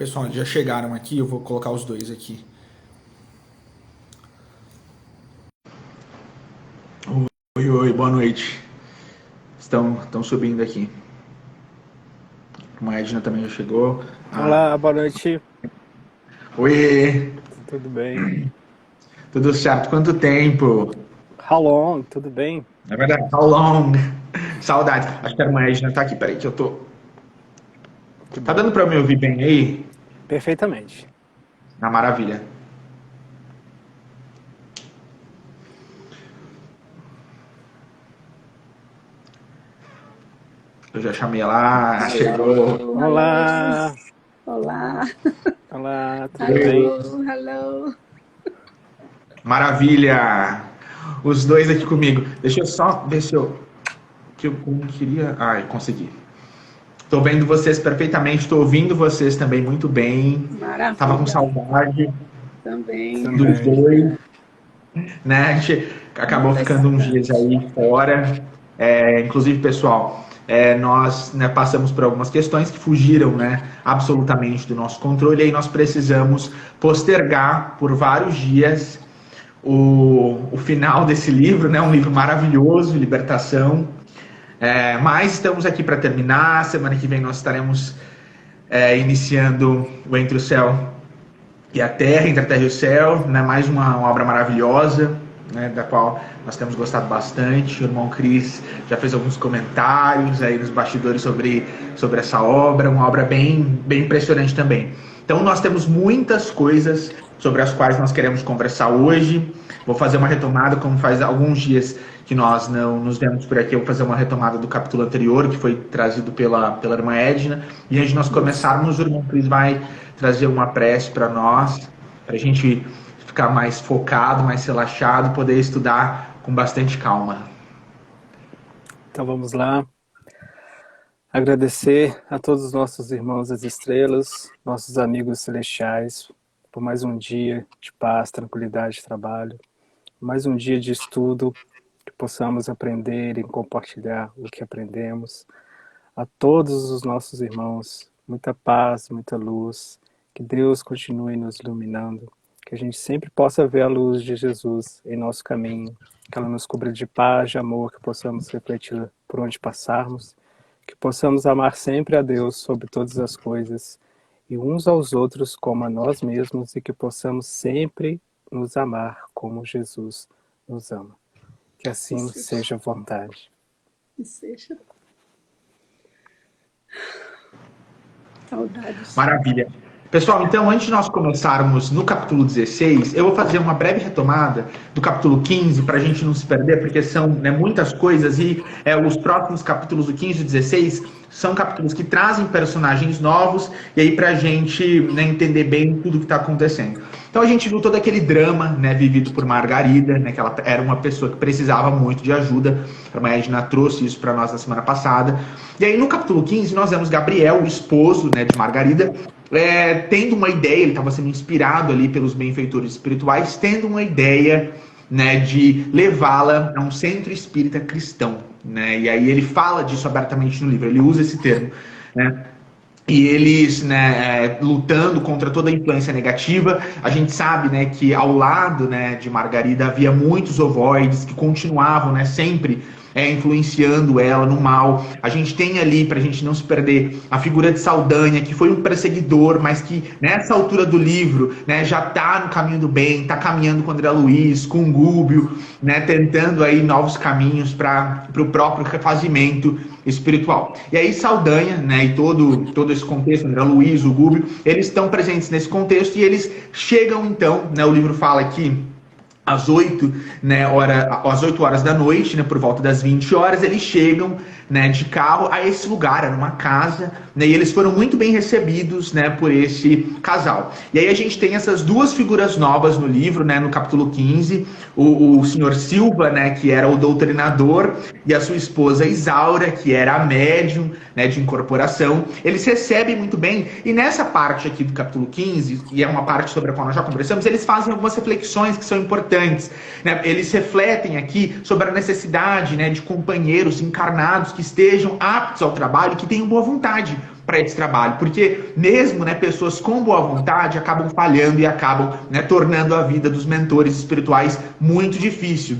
Pessoal, já chegaram aqui, eu vou colocar os dois aqui. Oi, oi, boa noite. Estão subindo aqui. A Edna também já chegou. Olá, boa noite. Oi, Tudo bem? tudo certo? Quanto tempo? How long? Tudo bem? É verdade, how long? Saudades. Acho que a irmã Edna tá aqui, peraí que eu tô... Que Tá bom. dando pra me ouvir bem aí? Perfeitamente. Na maravilha. Eu já chamei lá, chegou. Hello, hello. Olá, Olá. olá, tudo bem? Hello, hello. Maravilha! Os dois aqui comigo. Deixa eu só ver se eu... Que eu não queria... Ai, consegui. Estou vendo vocês perfeitamente, estou ouvindo vocês também muito bem. Tava com Maravilha. saudade Também. dos Também. dois, né? A gente acabou ficando uns dias Impressionante. aí fora. Inclusive, pessoal, nós, né, passamos por algumas questões que fugiram, né, absolutamente do nosso controle, e aí nós precisamos postergar por vários dias o final desse livro, né? Um livro maravilhoso, Libertação. Mas estamos aqui para terminar. Semana que vem nós estaremos iniciando o Entre o Céu e a Terra, Entre a Terra e o Céu, né? Mais uma obra maravilhosa, né? Da qual nós temos gostado bastante. O irmão Cris já fez alguns comentários aí nos bastidores sobre essa obra, uma obra bem impressionante também. Então nós temos muitas coisas sobre as quais nós queremos conversar hoje. Vou fazer uma retomada, como faz alguns dias que nós não nos vemos por aqui, eu vou fazer uma retomada do capítulo anterior, que foi trazido pela irmã Edna. E antes de nós começarmos, o irmão Cris vai trazer uma prece para nós, para a gente ficar mais focado, mais relaxado, poder estudar com bastante calma. Então vamos lá. Agradecer a todos os nossos irmãos das estrelas, nossos amigos celestiais, por mais um dia de paz, tranquilidade de trabalho, mais um dia de estudo, que possamos aprender e compartilhar o que aprendemos. A todos os nossos irmãos, muita paz, muita luz, que Deus continue nos iluminando, que a gente sempre possa ver a luz de Jesus em nosso caminho, que ela nos cubra de paz, de amor, que possamos refletir por onde passarmos, que possamos amar sempre a Deus sobre todas as coisas e uns aos outros como a nós mesmos, e que possamos sempre nos amar como Jesus nos ama. Que assim seja a vontade. Que seja. Saudades. Maravilha. Pessoal, então, antes de nós começarmos no capítulo 16, eu vou fazer uma breve retomada do capítulo 15, para a gente não se perder, porque são, né, muitas coisas, e os próximos capítulos do 15 e 16 são capítulos que trazem personagens novos, e aí para a gente, né, entender bem tudo que está acontecendo. Então a gente viu todo aquele drama, né, vivido por Margarida, né, que ela era uma pessoa que precisava muito de ajuda. A irmã Edna trouxe isso para nós na semana passada. E aí no capítulo 15 nós vemos Gabriel, o esposo, né, de Margarida, tendo uma ideia, ele estava sendo inspirado ali pelos benfeitores espirituais, tendo uma ideia, né, de levá-la a um centro espírita cristão, né, e aí ele fala disso abertamente no livro, ele usa esse termo, né, e eles, né, lutando contra toda a influência negativa. A gente sabe, né, que ao lado, né, de Margarida havia muitos ovoides que continuavam, né, sempre influenciando ela no mal. A gente tem ali, para a gente não se perder, a figura de Saldanha, que foi um perseguidor, mas que nessa altura do livro, né, já está no caminho do bem, está caminhando com André Luiz, com Gúbio, né, tentando aí novos caminhos para o próprio refazimento espiritual. E aí Saldanha, né, e todo esse contexto, André Luiz, o Gúbio, eles estão presentes nesse contexto, e eles chegam então, né, o livro fala aqui, às 8, né, às 8 horas da noite, né, por volta das 20 horas, eles chegam, né, de carro a esse lugar, era uma casa, né, e eles foram muito bem recebidos, né, por esse casal. E aí a gente tem essas duas figuras novas no livro, né, no capítulo 15, o senhor Silva, né, que era o doutrinador, e a sua esposa Isaura, que era a médium, né, de incorporação. Eles recebem muito bem, e nessa parte aqui do capítulo 15, e é uma parte sobre a qual nós já conversamos, eles fazem algumas reflexões que são importantes, né? Eles refletem aqui sobre a necessidade, né, de companheiros encarnados que estejam aptos ao trabalho, que tenham boa vontade, para esse trabalho, porque mesmo, né, pessoas com boa vontade acabam falhando e acabam, né, tornando a vida dos mentores espirituais muito difícil.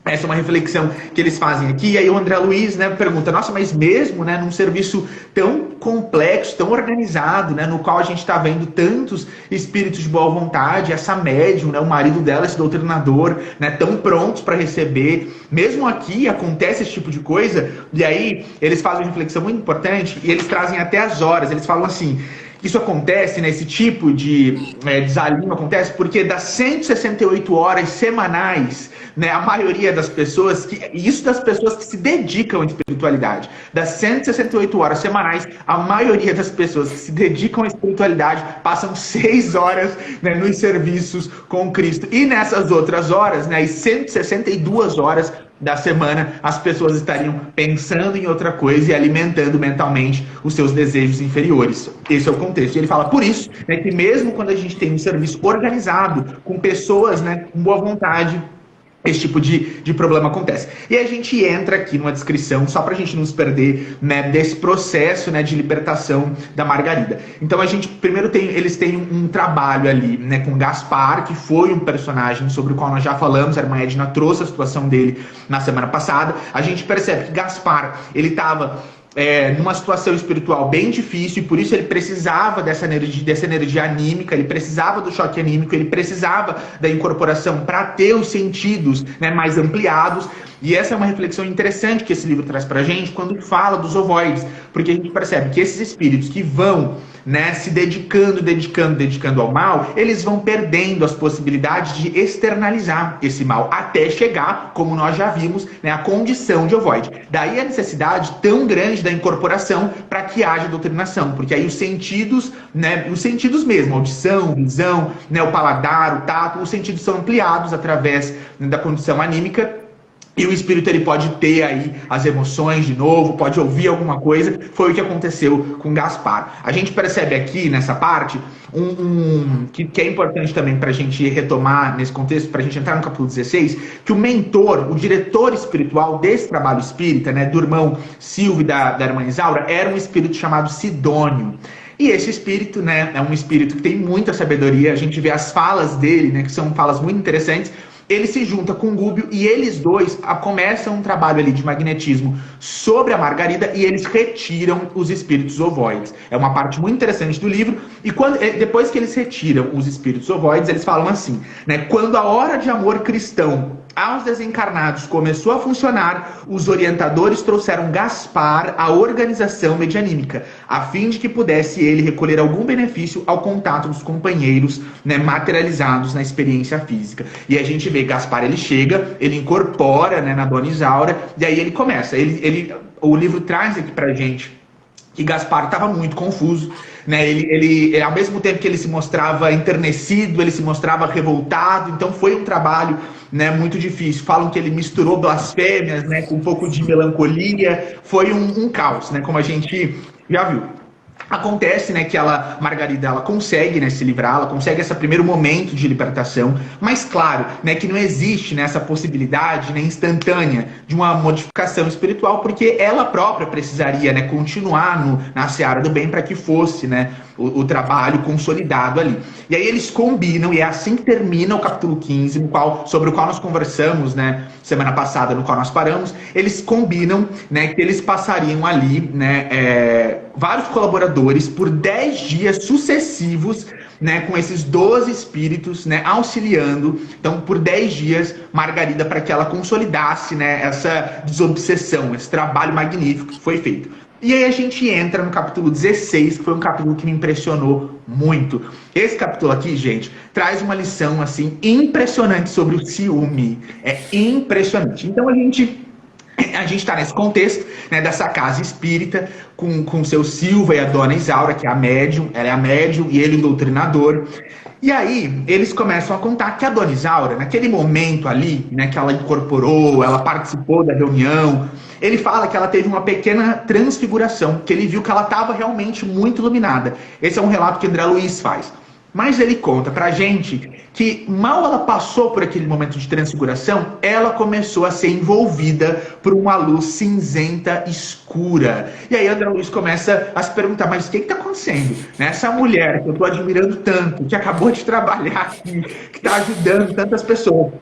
Essa é uma reflexão que eles fazem aqui. E aí o André Luiz, né, pergunta, nossa, mas mesmo, né, num serviço tão complexo, tão organizado, né, no qual a gente está vendo tantos espíritos de boa vontade, essa médium, né, o marido dela, esse doutrinador, né, tão prontos para receber, mesmo aqui acontece esse tipo de coisa. E aí eles fazem uma reflexão muito importante e eles trazem até as horas. Eles falam assim, isso acontece, né, esse tipo de desalinho acontece porque das 168 horas semanais, né, a maioria das pessoas, isso das pessoas que se dedicam à espiritualidade, das 168 horas semanais, a maioria das pessoas que se dedicam à espiritualidade passam 6 horas, né, nos serviços com Cristo. E nessas outras horas, né, as 162 horas da semana, as pessoas estariam pensando em outra coisa e alimentando mentalmente os seus desejos inferiores. Esse é o contexto. E ele fala, por isso, né, que mesmo quando a gente tem um serviço organizado, com pessoas, né, com boa vontade, esse tipo de problema acontece. E a gente entra aqui numa descrição, só para a gente não se perder, né, desse processo, né, de libertação da Margarida. Então a gente, primeiro eles têm um trabalho ali, né, com Gaspar, que foi um personagem sobre o qual nós já falamos, a irmã Edna trouxe a situação dele na semana passada. A gente percebe que Gaspar, ele estava numa situação espiritual bem difícil, e por isso ele precisava dessa energia anímica, ele precisava do choque anímico, ele precisava da incorporação para ter os sentidos, né, mais ampliados. E essa é uma reflexão interessante que esse livro traz pra gente quando fala dos ovoides, porque a gente percebe que esses espíritos que vão, né, se dedicando ao mal, eles vão perdendo as possibilidades de externalizar esse mal, até chegar, como nós já vimos, né, a condição de ovoide. Daí a necessidade tão grande da incorporação para que haja doutrinação, porque aí os sentidos, né, os sentidos mesmo, audição, visão, né, o paladar, o tato, os sentidos são ampliados através, né, da condição anímica. E o espírito ele pode ter aí as emoções de novo, pode ouvir alguma coisa. Foi o que aconteceu com Gaspar. A gente percebe aqui nessa parte que é importante também para a gente retomar nesse contexto, para a gente entrar no capítulo 16, que o mentor, o diretor espiritual desse trabalho espírita, né, do irmão Silvio e da irmã Isaura, era um espírito chamado Sidônio. E esse espírito, né, é um espírito que tem muita sabedoria. A gente vê as falas dele, né, que são falas muito interessantes. Ele se junta com o Gúbio e eles dois começam um trabalho ali de magnetismo sobre a Margarida e eles retiram os espíritos ovoides. É uma parte muito interessante do livro. E depois que eles retiram os espíritos ovoides, eles falam assim, né? Quando a hora de amor cristão aos desencarnados começou a funcionar, os orientadores trouxeram Gaspar à organização medianímica, a fim de que pudesse ele recolher algum benefício ao contato dos companheiros, né, materializados na experiência física. E a gente vê Gaspar, ele chega, ele incorpora, né, na Dona Isaura, e aí ele começa. O livro traz aqui pra gente que Gaspar estava muito confuso, né? Ele, ao mesmo tempo que ele se mostrava enternecido, ele se mostrava revoltado, então foi um trabalho, né, muito difícil. Falam que ele misturou blasfêmias, né, com um pouco de melancolia, foi um caos, né, como a gente já viu. Acontece, né, que Margarida, ela consegue, né, se livrar, ela consegue esse primeiro momento de libertação, mas claro, né, que não existe, né, essa possibilidade, né, instantânea de uma modificação espiritual, porque ela própria precisaria, né, continuar na seara do bem para que fosse, né, o trabalho consolidado ali. E aí eles combinam, e é assim que termina o capítulo 15, sobre o qual nós conversamos, né, semana passada, no qual nós paramos. Eles combinam, né, que eles passariam ali, né, vários colaboradores por 10 dias sucessivos, né, com esses 12 espíritos, né, auxiliando, então por 10 dias, Margarida, para que ela consolidasse, né, essa desobsessão, esse trabalho magnífico que foi feito. E aí a gente entra no capítulo 16, que foi um capítulo que me impressionou muito. Esse capítulo aqui, gente, traz uma lição, assim, impressionante sobre o ciúme. É impressionante. Então a gente está nesse contexto, né, dessa casa espírita, com seu Silva e a Dona Isaura, que é a médium, ela é a médium e ele o doutrinador. E aí, eles começam a contar que a Dona Isaura, naquele momento ali, né, que ela incorporou, ela participou da reunião, ele fala que ela teve uma pequena transfiguração, que ele viu que ela estava realmente muito iluminada. Esse é um relato que André Luiz faz. Mas ele conta pra gente que mal ela passou por aquele momento de transfiguração, ela começou a ser envolvida por uma luz cinzenta escura. E aí André Luiz começa a se perguntar, mas o que está acontecendo? Essa mulher que eu estou admirando tanto, que acabou de trabalhar aqui, que está ajudando tantas pessoas.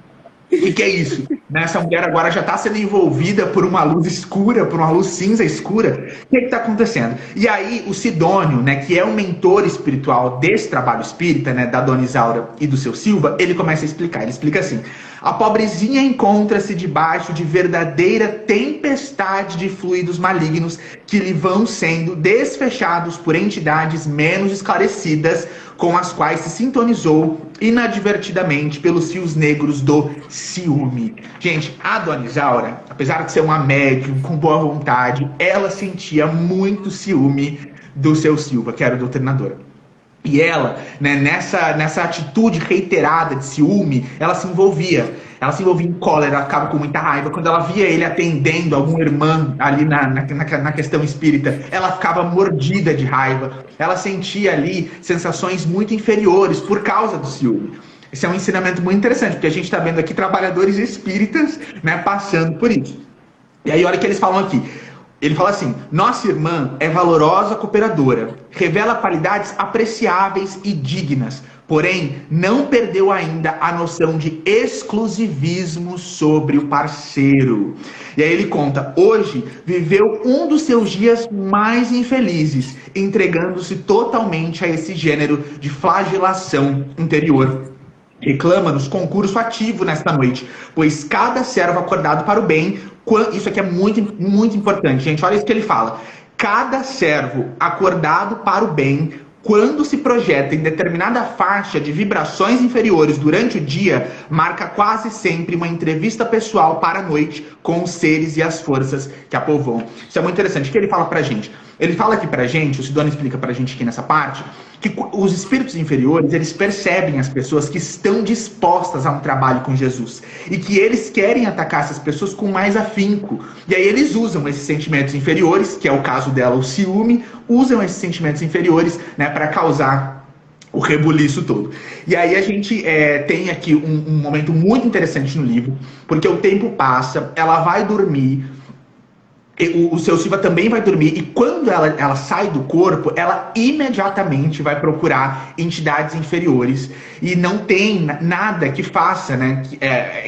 O que é isso? Essa mulher agora já está sendo envolvida por uma luz escura, por uma luz cinza escura. O que está acontecendo? E aí o Sidônio, que é o mentor espiritual desse trabalho espírita, da Dona Isaura e do seu Silva, ele começa a explicar. Ele explica assim: a pobrezinha encontra-se debaixo de verdadeira tempestade de fluidos malignos que lhe vão sendo desfechados por entidades menos esclarecidas, com as quais se sintonizou inadvertidamente pelos fios negros do ciúme. Gente, a Dona Isaura, apesar de ser uma médium com boa vontade, ela sentia muito ciúme do seu Silva, que era o doutrinador. E ela, nessa atitude reiterada de ciúme, ela se envolvia em cólera, ela ficava com muita raiva. Quando ela via ele atendendo algum irmão ali na questão espírita, ela ficava mordida de raiva. Ela sentia ali sensações muito inferiores por causa do ciúme. Esse é um ensinamento muito interessante, porque a gente está vendo aqui trabalhadores espíritas, passando por isso. E aí olha o que eles falam aqui. Ele fala assim: nossa irmã é valorosa cooperadora, revela qualidades apreciáveis e dignas, porém não perdeu ainda a noção de exclusivismo sobre o parceiro. E aí ele conta: hoje viveu um dos seus dias mais infelizes, entregando-se totalmente a esse gênero de flagelação interior. Reclama-nos concurso ativo nesta noite, pois cada servo acordado para o bem, isso aqui é muito, muito importante, gente, olha isso que ele fala: cada servo acordado para o bem, quando se projeta em determinada faixa de vibrações inferiores durante o dia, marca quase sempre uma entrevista pessoal para a noite com os seres e as forças que a povoam. Isso é muito interessante. O que ele fala pra gente? Ele fala aqui pra gente, o Sidônio explica pra gente aqui nessa parte, que os espíritos inferiores, eles percebem as pessoas que estão dispostas a um trabalho com Jesus e que eles querem atacar essas pessoas com mais afinco. E aí eles usam esses sentimentos inferiores, que é o caso dela, o ciúme, usam esses sentimentos inferiores, para causar o rebuliço todo. E aí a gente tem aqui um momento muito interessante no livro, porque o tempo passa, ela vai dormir, o seu Silva também vai dormir, e quando ela sai do corpo, ela imediatamente vai procurar entidades inferiores, e não tem nada que faça,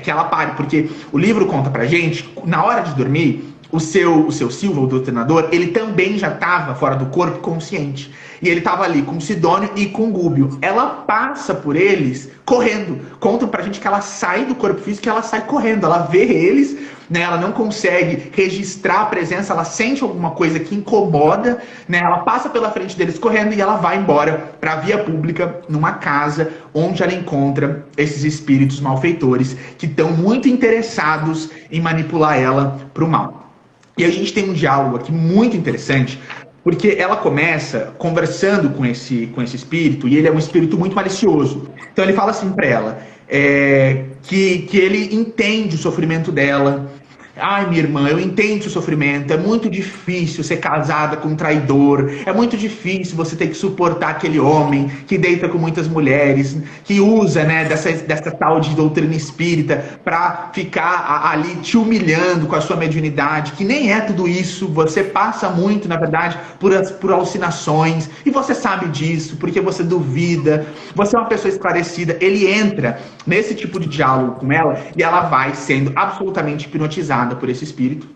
que ela pare, porque o livro conta pra gente, na hora de dormir, o seu Silva, o doutrinador, ele também já estava fora do corpo consciente. E ele estava ali com o Sidônio e com o Gúbio. Ela passa por eles correndo. Contam pra gente que ela sai do corpo físico e ela sai correndo. Ela vê eles, ela não consegue registrar a presença, ela sente alguma coisa que incomoda, ela passa pela frente deles correndo e ela vai embora para a via pública, numa casa onde ela encontra esses espíritos malfeitores que estão muito interessados em manipular ela para o mal. E a gente tem um diálogo aqui muito interessante, porque ela começa conversando com esse espírito, e ele é um espírito muito malicioso. Então ele fala assim para ela, que ele entende o sofrimento dela. Ai, minha irmã, eu entendo o sofrimento, é muito difícil ser casada com um traidor, é muito difícil você ter que suportar aquele homem que deita com muitas mulheres, que usa, dessa tal de doutrina espírita para ficar ali te humilhando com a sua mediunidade, que nem é tudo isso, você passa muito, na verdade, por alucinações, e você sabe disso, porque você duvida, você é uma pessoa esclarecida. Ele entra nesse tipo de diálogo com ela, e ela vai sendo absolutamente hipnotizada por esse espírito,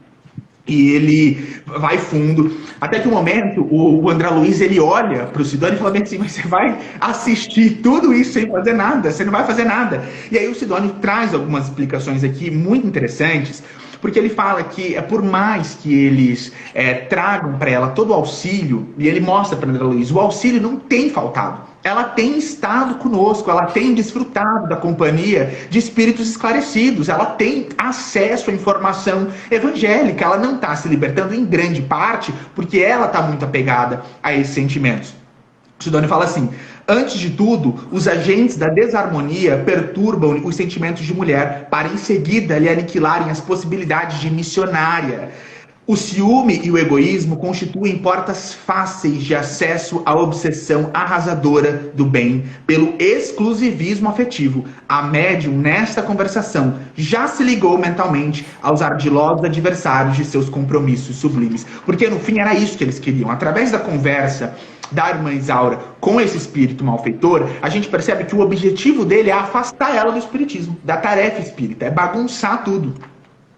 e ele vai fundo, até que um momento o André Luiz, ele olha para o Sidônio e fala bem assim: mas você vai assistir tudo isso sem fazer nada, você não vai fazer nada. E aí o Sidônio traz algumas explicações aqui muito interessantes, porque ele fala que, por mais que eles tragam para ela todo o auxílio, e ele mostra para André Luiz, o auxílio não tem faltado. Ela tem estado conosco, ela tem desfrutado da companhia de espíritos esclarecidos, ela tem acesso à informação evangélica, ela não está se libertando em grande parte porque ela está muito apegada a esses sentimentos. O Sidônio fala assim: antes de tudo, os agentes da desarmonia perturbam os sentimentos de mulher para em seguida lhe aniquilarem as possibilidades de missionária. O ciúme e o egoísmo constituem portas fáceis de acesso à obsessão arrasadora do bem pelo exclusivismo afetivo. A médium, nesta conversação, já se ligou mentalmente aos ardilosos adversários de seus compromissos sublimes. Porque, no fim, era isso que eles queriam. Através da conversa da irmã Isaura com esse espírito malfeitor, a gente percebe que o objetivo dele é afastar ela do espiritismo, da tarefa espírita, é bagunçar tudo.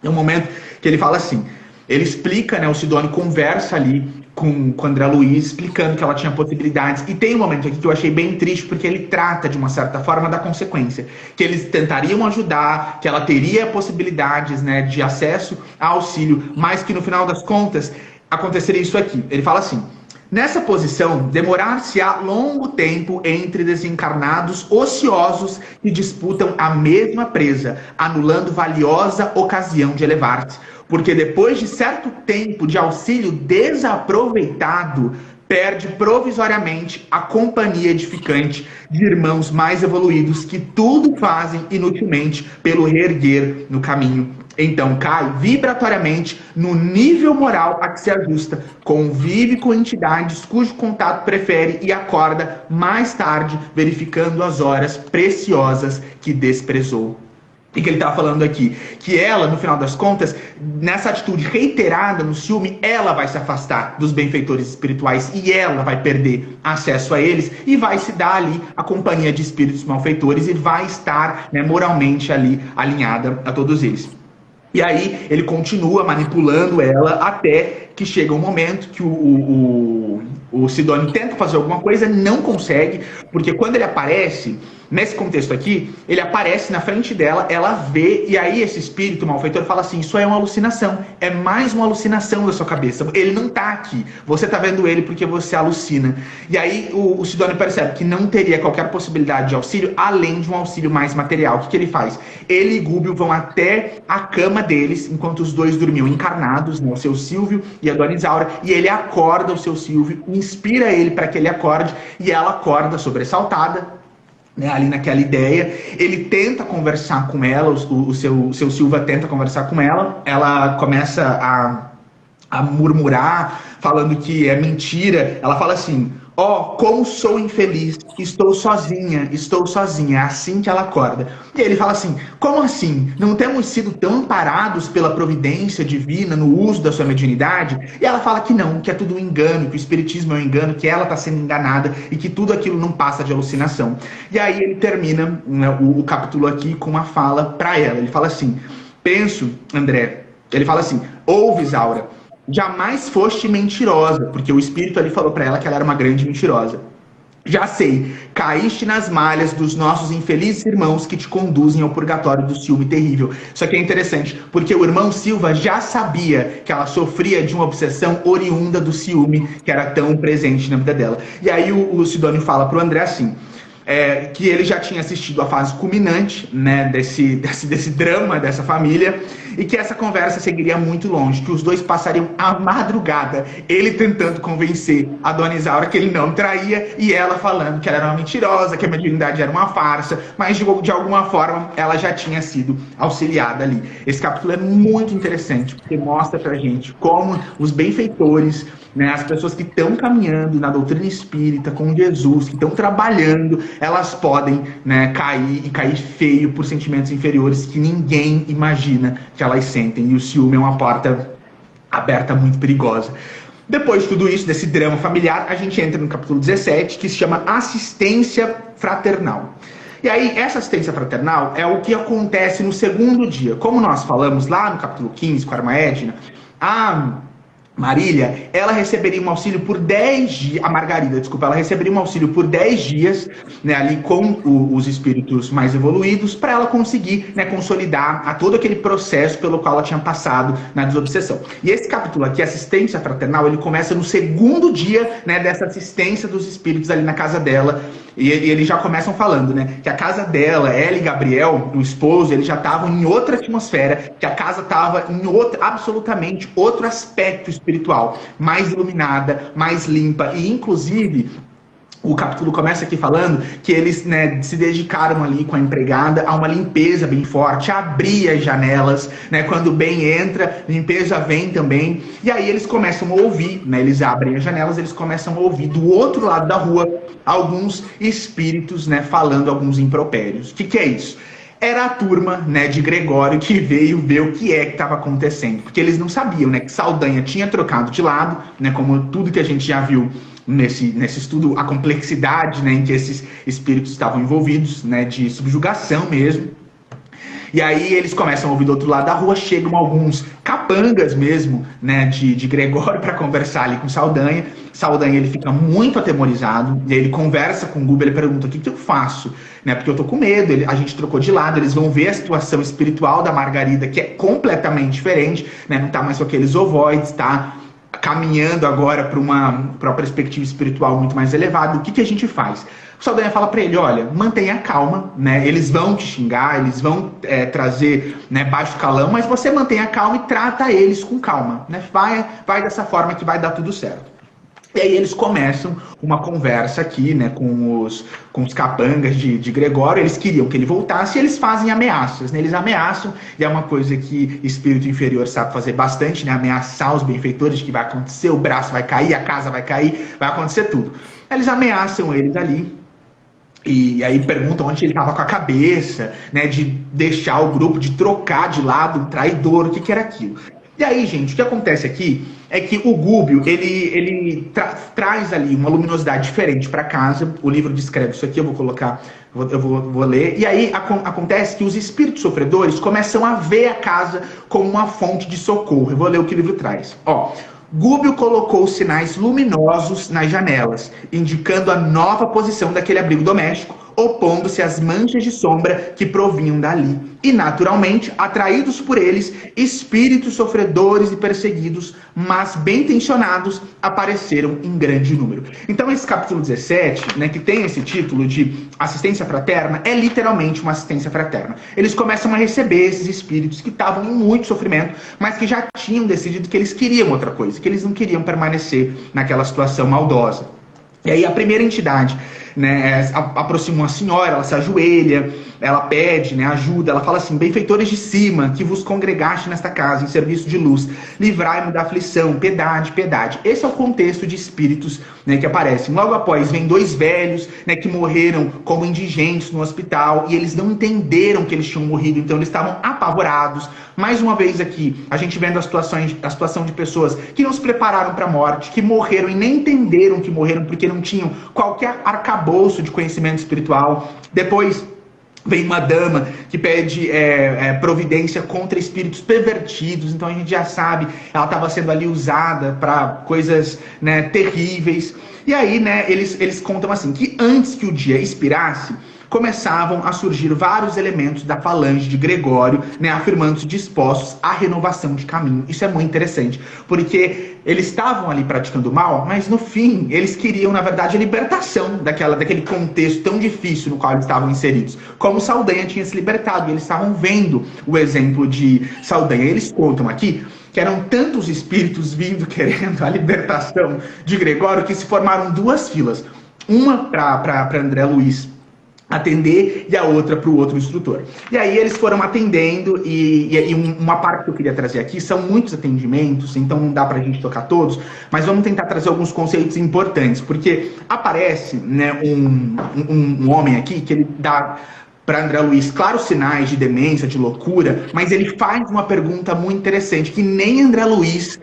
É um momento que ele fala assim... Ele explica, né, o Sidônio conversa ali com André Luiz, explicando que ela tinha possibilidades. E tem um momento aqui que eu achei bem triste, porque ele trata, de uma certa forma, da consequência. Que eles tentariam ajudar, que ela teria possibilidades, né, de acesso a auxílio, mas que no final das contas, aconteceria isso aqui. Ele fala assim: nessa posição, demorar-se-á longo tempo entre desencarnados ociosos que disputam a mesma presa, anulando valiosa ocasião de elevar-se. Porque depois de certo tempo de auxílio desaproveitado, perde provisoriamente a companhia edificante de irmãos mais evoluídos que tudo fazem inutilmente pelo reerguer no caminho. Então cai vibratoriamente no nível moral a que se ajusta, convive com entidades cujo contato prefere e acorda mais tarde, verificando as horas preciosas que desprezou. E que ele estava falando aqui, que ela, no final das contas, nessa atitude reiterada no ciúme, ela vai se afastar dos benfeitores espirituais e ela vai perder acesso a eles e vai se dar ali a companhia de espíritos malfeitores e vai estar, né, moralmente ali alinhada a todos eles. E aí ele continua manipulando ela até que chega um momento que o Sidônio tenta fazer alguma coisa, não consegue, porque quando ele aparece, nesse contexto aqui, ele aparece na frente dela, ela vê, e aí esse espírito malfeitor fala assim: isso é uma alucinação, é mais uma alucinação da sua cabeça, ele não tá aqui, você tá vendo ele porque você alucina. E aí o Sidônio percebe que não teria qualquer possibilidade de auxílio, além de um auxílio mais material. O que ele faz? Ele e Gúbio vão até a cama deles, enquanto os dois dormiam encarnados, né, o seu Silvio e a Dona Isaura, e ele acorda o seu Silvio, inspira ele para que ele acorde, e ela acorda sobressaltada, né, ali naquela ideia. Ele tenta conversar com ela, o seu Silva tenta conversar com ela, ela começa a murmurar, falando que é mentira. Ela fala assim: ó, como sou infeliz, estou sozinha, é assim que ela acorda. E ele fala assim: como assim? Não temos sido tão amparados pela providência divina no uso da sua mediunidade? E ela fala que não, que é tudo um engano, que o espiritismo é um engano, que ela está sendo enganada e que tudo aquilo não passa de alucinação. E aí ele termina, né, o capítulo aqui com uma fala para ela. Ele fala assim: penso, André, ele fala assim: ouve, Isaura, jamais foste mentirosa, porque o espírito ali falou para ela que ela era uma grande mentirosa. Já sei, caíste nas malhas dos nossos infelizes irmãos que te conduzem ao purgatório do ciúme terrível. Isso aqui é interessante, porque o irmão Silva já sabia que ela sofria de uma obsessão oriunda do ciúme que era tão presente na vida dela. E aí o Sidônio fala pro André assim: que ele já tinha assistido a fase culminante, né, desse drama dessa família, e que essa conversa seguiria muito longe, que os dois passariam a madrugada, ele tentando convencer a Dona Isaura que ele não traía, e ela falando que ela era uma mentirosa, que a mediunidade era uma farsa, mas de alguma forma ela já tinha sido auxiliada ali. Esse capítulo é muito interessante, porque mostra pra gente como os benfeitores, né, as pessoas que estão caminhando na doutrina espírita com Jesus, que estão trabalhando, elas podem, né, cair feio por sentimentos inferiores que ninguém imagina que elas sentem. E o ciúme é uma porta aberta muito perigosa. Depois de tudo isso, desse drama familiar, a gente entra no capítulo 17, que se chama Assistência Fraternal. E aí, essa assistência fraternal é o que acontece no segundo dia. Como nós falamos lá no capítulo 15 com a irmã Edna, a Marília, ela receberia um auxílio por 10 dias, a Margarida, desculpa, ela receberia um auxílio por 10 dias, né, ali com os espíritos mais evoluídos, para ela conseguir, né, consolidar a todo aquele processo pelo qual ela tinha passado na desobsessão. E esse capítulo aqui, Assistência Fraternal, ele começa no segundo dia, né, dessa assistência dos espíritos ali na casa dela. E eles já começam falando, né, que a casa dela, ela e Gabriel, o esposo, eles já estavam em outra atmosfera, que a casa estava em absolutamente outro aspecto espiritual, mais iluminada, mais limpa, e inclusive O capítulo começa aqui falando que eles, né, se dedicaram ali com a empregada a uma limpeza bem forte, a abrir as janelas, né, quando o bem entra, limpeza vem também, e aí eles começam a ouvir, né, eles abrem as janelas, eles começam a ouvir do outro lado da rua alguns espíritos, né, falando alguns impropérios. O que é isso? Era a turma, né, de Gregório que veio ver o que é que estava acontecendo, porque eles não sabiam, né, que Saldanha tinha trocado de lado, né, como tudo que a gente já viu nesse estudo, a complexidade, né, em que esses espíritos estavam envolvidos, né, de subjugação mesmo. E aí eles começam a ouvir do outro lado da rua, chegam alguns capangas mesmo, né, de Gregório para conversar ali com Saldanha. Saldanha, ele fica muito atemorizado, e aí ele conversa com o Guber, ele pergunta: o que eu faço? Né, porque eu tô com medo, a gente trocou de lado, eles vão ver a situação espiritual da Margarida, que é completamente diferente, né, não tá mais com aqueles ovoides, tá caminhando agora para uma perspectiva espiritual muito mais elevada. O que a gente faz? O Saldanha fala para ele: olha, mantenha calma, né? Eles vão te xingar, eles vão trazer, né, baixo calão, mas você mantenha calma e trata eles com calma, né? Vai dessa forma que vai dar tudo certo. E aí eles começam uma conversa aqui, né, com os capangas de Gregório. Eles queriam que ele voltasse, e eles fazem ameaças, né? Eles ameaçam, e é uma coisa que espírito inferior sabe fazer bastante, né? Ameaçar os benfeitores de que vai acontecer, o braço vai cair, a casa vai cair, vai acontecer tudo. Eles ameaçam eles ali, e aí perguntam onde ele estava com a cabeça, né, de deixar o grupo, de trocar de lado, um traidor, o que era aquilo. E aí, gente, o que acontece aqui é que o Gúbio, ele traz ali uma luminosidade diferente para casa. O livro descreve isso aqui, eu vou colocar, eu vou ler. E aí acontece que os espíritos sofredores começam a ver a casa como uma fonte de socorro. Eu vou ler o que o livro traz. Ó, Gúbio colocou sinais luminosos nas janelas, indicando a nova posição daquele abrigo doméstico, opondo-se às manchas de sombra que provinham dali. E, naturalmente, atraídos por eles, espíritos sofredores e perseguidos, mas bem intencionados, apareceram em grande número. Então, esse capítulo 17, né, que tem esse título de assistência fraterna, é literalmente uma assistência fraterna. Eles começam a receber esses espíritos que estavam em muito sofrimento, mas que já tinham decidido que eles queriam outra coisa, que eles não queriam permanecer naquela situação maldosa. E aí a primeira entidade, né, aproxima uma senhora, ela se ajoelha, ela pede, né, ajuda, ela fala assim: benfeitores de cima, que vos congregaste nesta casa em serviço de luz, livrai-me da aflição, piedade, piedade. Esse é o contexto de espíritos, né, que aparecem. Logo após vem dois velhos, né, que morreram como indigentes no hospital, e eles não entenderam que eles tinham morrido, então eles estavam apavorados. Mais uma vez aqui, a gente vendo a situação de pessoas que não se prepararam para a morte, que morreram e nem entenderam que morreram porque não tinham qualquer arcabouço de conhecimento espiritual. Depois vem uma dama que pede providência contra espíritos pervertidos. Então a gente já sabe, ela estava sendo ali usada para coisas, né, terríveis. E aí, né, eles contam assim, que antes que o dia expirasse, começavam a surgir vários elementos da falange de Gregório, né, afirmando-se dispostos à renovação de caminho. Isso é muito interessante, porque eles estavam ali praticando mal, mas no fim, eles queriam, na verdade, a libertação daquele contexto tão difícil no qual eles estavam inseridos. Como Saldanha tinha se libertado, e eles estavam vendo o exemplo de Saldanha. Eles contam aqui que eram tantos espíritos vindo querendo a libertação de Gregório, que se formaram duas filas. Uma para André Luiz atender e a outra para o outro instrutor. E aí eles foram atendendo, e uma parte que eu queria trazer aqui, são muitos atendimentos, então não dá para a gente tocar todos, mas vamos tentar trazer alguns conceitos importantes, porque aparece, né, um homem aqui que ele dá para André Luiz claros sinais de demência, de loucura, mas ele faz uma pergunta muito interessante, que nem André Luiz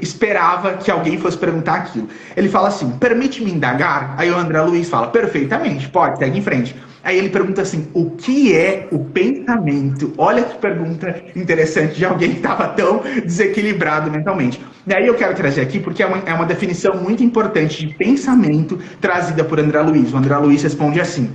esperava que alguém fosse perguntar aquilo. Ele fala assim: permite-me indagar? Aí o André Luiz fala: perfeitamente, pode, segue em frente. Aí ele pergunta assim: o que é o pensamento? Olha que pergunta interessante de alguém que estava tão desequilibrado mentalmente. E aí eu quero trazer aqui porque é uma definição muito importante de pensamento trazida por André Luiz. O André Luiz responde assim: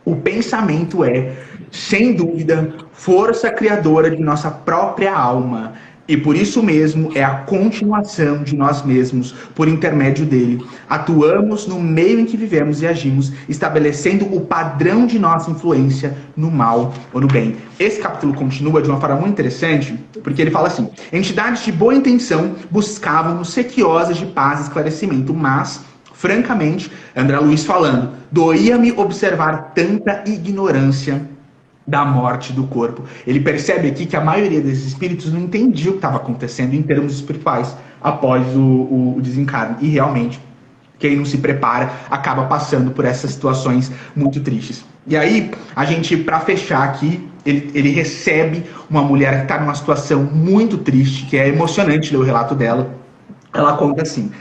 o pensamento é, sem dúvida, força criadora de nossa própria alma. E por isso mesmo é a continuação de nós mesmos, por intermédio dele. Atuamos no meio em que vivemos e agimos, estabelecendo o padrão de nossa influência no mal ou no bem. Esse capítulo continua de uma forma muito interessante, porque ele fala assim: entidades de boa intenção buscavam sequiosas de paz e esclarecimento, mas Francamente, André Luiz falando, doía-me observar tanta ignorância da morte do corpo. Ele percebe aqui que a maioria desses espíritos não entendia o que estava acontecendo em termos espirituais após o desencarne. E realmente, quem não se prepara acaba passando por essas situações muito tristes. E aí, a gente, para fechar aqui, ele recebe uma mulher que está numa situação muito triste, que é emocionante ler o relato dela. Ela conta assim: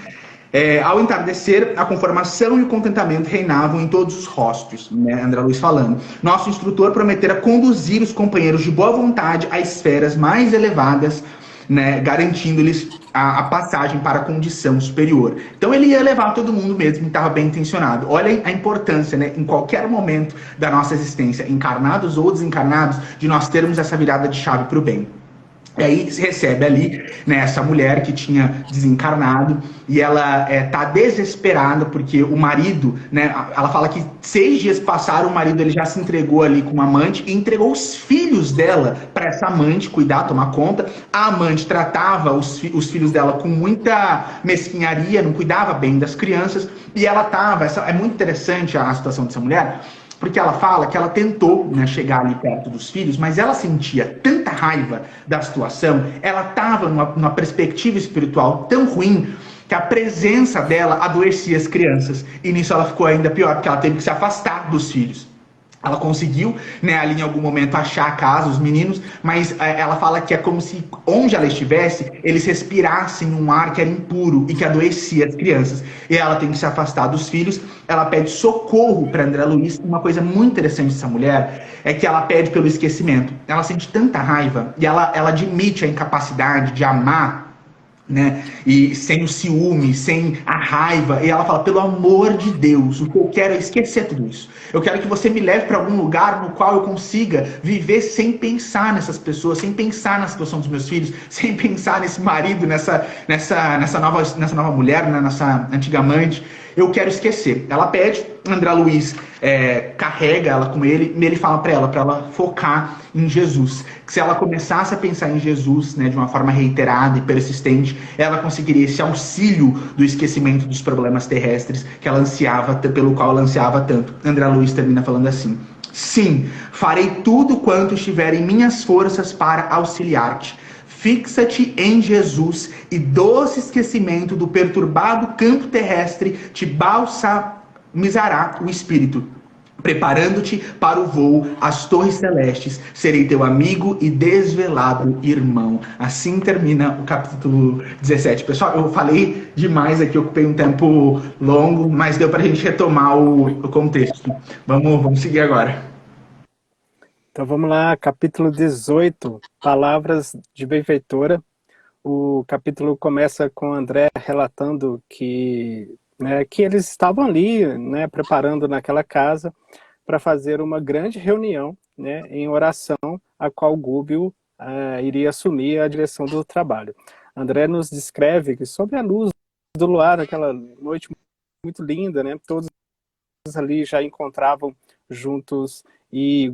ao entardecer, a conformação e o contentamento reinavam em todos os rostos, né? André Luiz falando. Nosso instrutor prometera conduzir os companheiros de boa vontade a esferas mais elevadas, né, garantindo-lhes a passagem para a condição superior. Então ele ia levar todo mundo mesmo, estava bem intencionado. Olha a importância, né, em qualquer momento da nossa existência, encarnados ou desencarnados, de nós termos essa virada de chave para o bem. E aí se recebe ali, né, essa mulher que tinha desencarnado e ela tá desesperada porque o marido, né, ela fala que 6 dias passaram, o marido ele já se entregou ali com uma amante e entregou os filhos dela para essa amante cuidar, tomar conta. A amante tratava os filhos dela com muita mesquinharia, não cuidava bem das crianças e ela tava, é muito interessante a situação dessa mulher, porque ela fala que ela tentou, né, chegar ali perto dos filhos, mas ela sentia tanta raiva da situação, ela estava numa perspectiva espiritual tão ruim, que a presença dela adoecia as crianças. E nisso ela ficou ainda pior, porque ela teve que se afastar dos filhos. Ela conseguiu, né, ali em algum momento achar a casa, os meninos, mas ela fala que é como se onde ela estivesse, eles respirassem um ar que era impuro e que adoecia as crianças. E ela tem que se afastar dos filhos, ela pede socorro para André Luiz. Uma coisa muito interessante dessa mulher é que ela pede pelo esquecimento. Ela sente tanta raiva e ela admite a incapacidade de amar, né? E sem o ciúme, sem a raiva, e ela fala: pelo amor de Deus, o que eu quero é esquecer tudo isso. Eu quero que você me leve para algum lugar no qual eu consiga viver sem pensar nessas pessoas, sem pensar na situação dos meus filhos, sem pensar nesse marido, nessa nova mulher, né? Nessa antiga amante. Eu quero esquecer. Ela pede, André Luiz carrega ela com ele, e ele fala para ela focar em Jesus. Que se ela começasse a pensar em Jesus, né, de uma forma reiterada e persistente, ela conseguiria esse auxílio do esquecimento dos problemas terrestres que ela ansiava, pelo qual ela ansiava tanto. André Luiz termina falando assim: sim, farei tudo quanto estiver em minhas forças para auxiliar-te. Fixa-te em Jesus e doce esquecimento do perturbado campo terrestre te balsamizará o espírito, preparando-te para o voo às torres celestes. Serei teu amigo e desvelado irmão. Assim termina o capítulo 17. Pessoal, eu falei demais aqui, ocupei um tempo longo, mas deu para a gente retomar o contexto. Vamos seguir agora. Então vamos lá, capítulo 18, Palavras de Benfeitora. O capítulo começa com André relatando que eles estavam ali, né, preparando naquela casa para fazer uma grande reunião, né, em oração, a qual Gúbio iria assumir a direção do trabalho. André nos descreve que sob a luz do luar, aquela noite muito linda, né, todos ali já encontravam juntos e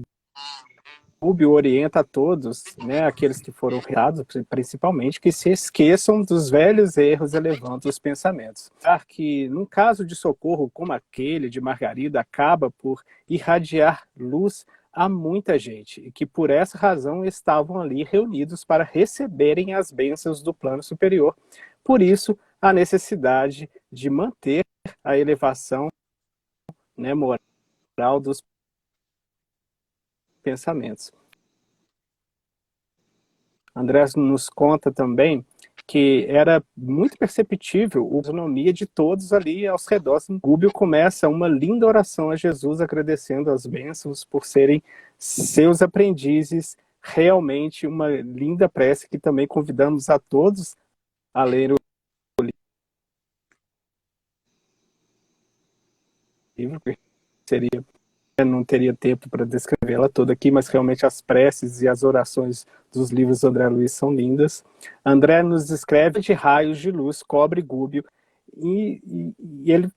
Gúbio orienta a todos, né, aqueles que foram errados, principalmente, que se esqueçam dos velhos erros elevando os pensamentos. Que, num caso de socorro como aquele de Margarida, acaba por irradiar luz a muita gente, e que por essa razão estavam ali reunidos para receberem as bênçãos do plano superior. Por isso, a necessidade de manter a elevação, né, moral dos pensamentos. André nos conta também que era muito perceptível a autonomia de todos ali aos redores. Gúbio começa uma linda oração a Jesus, agradecendo as bênçãos por serem seus aprendizes. Realmente uma linda prece que também convidamos a todos a ler o livro, porque não teria tempo para descrevê-la toda aqui, mas realmente as preces e as orações dos livros do André Luiz são lindas. André nos descreve de raios de luz, cobre Gúbio, e ele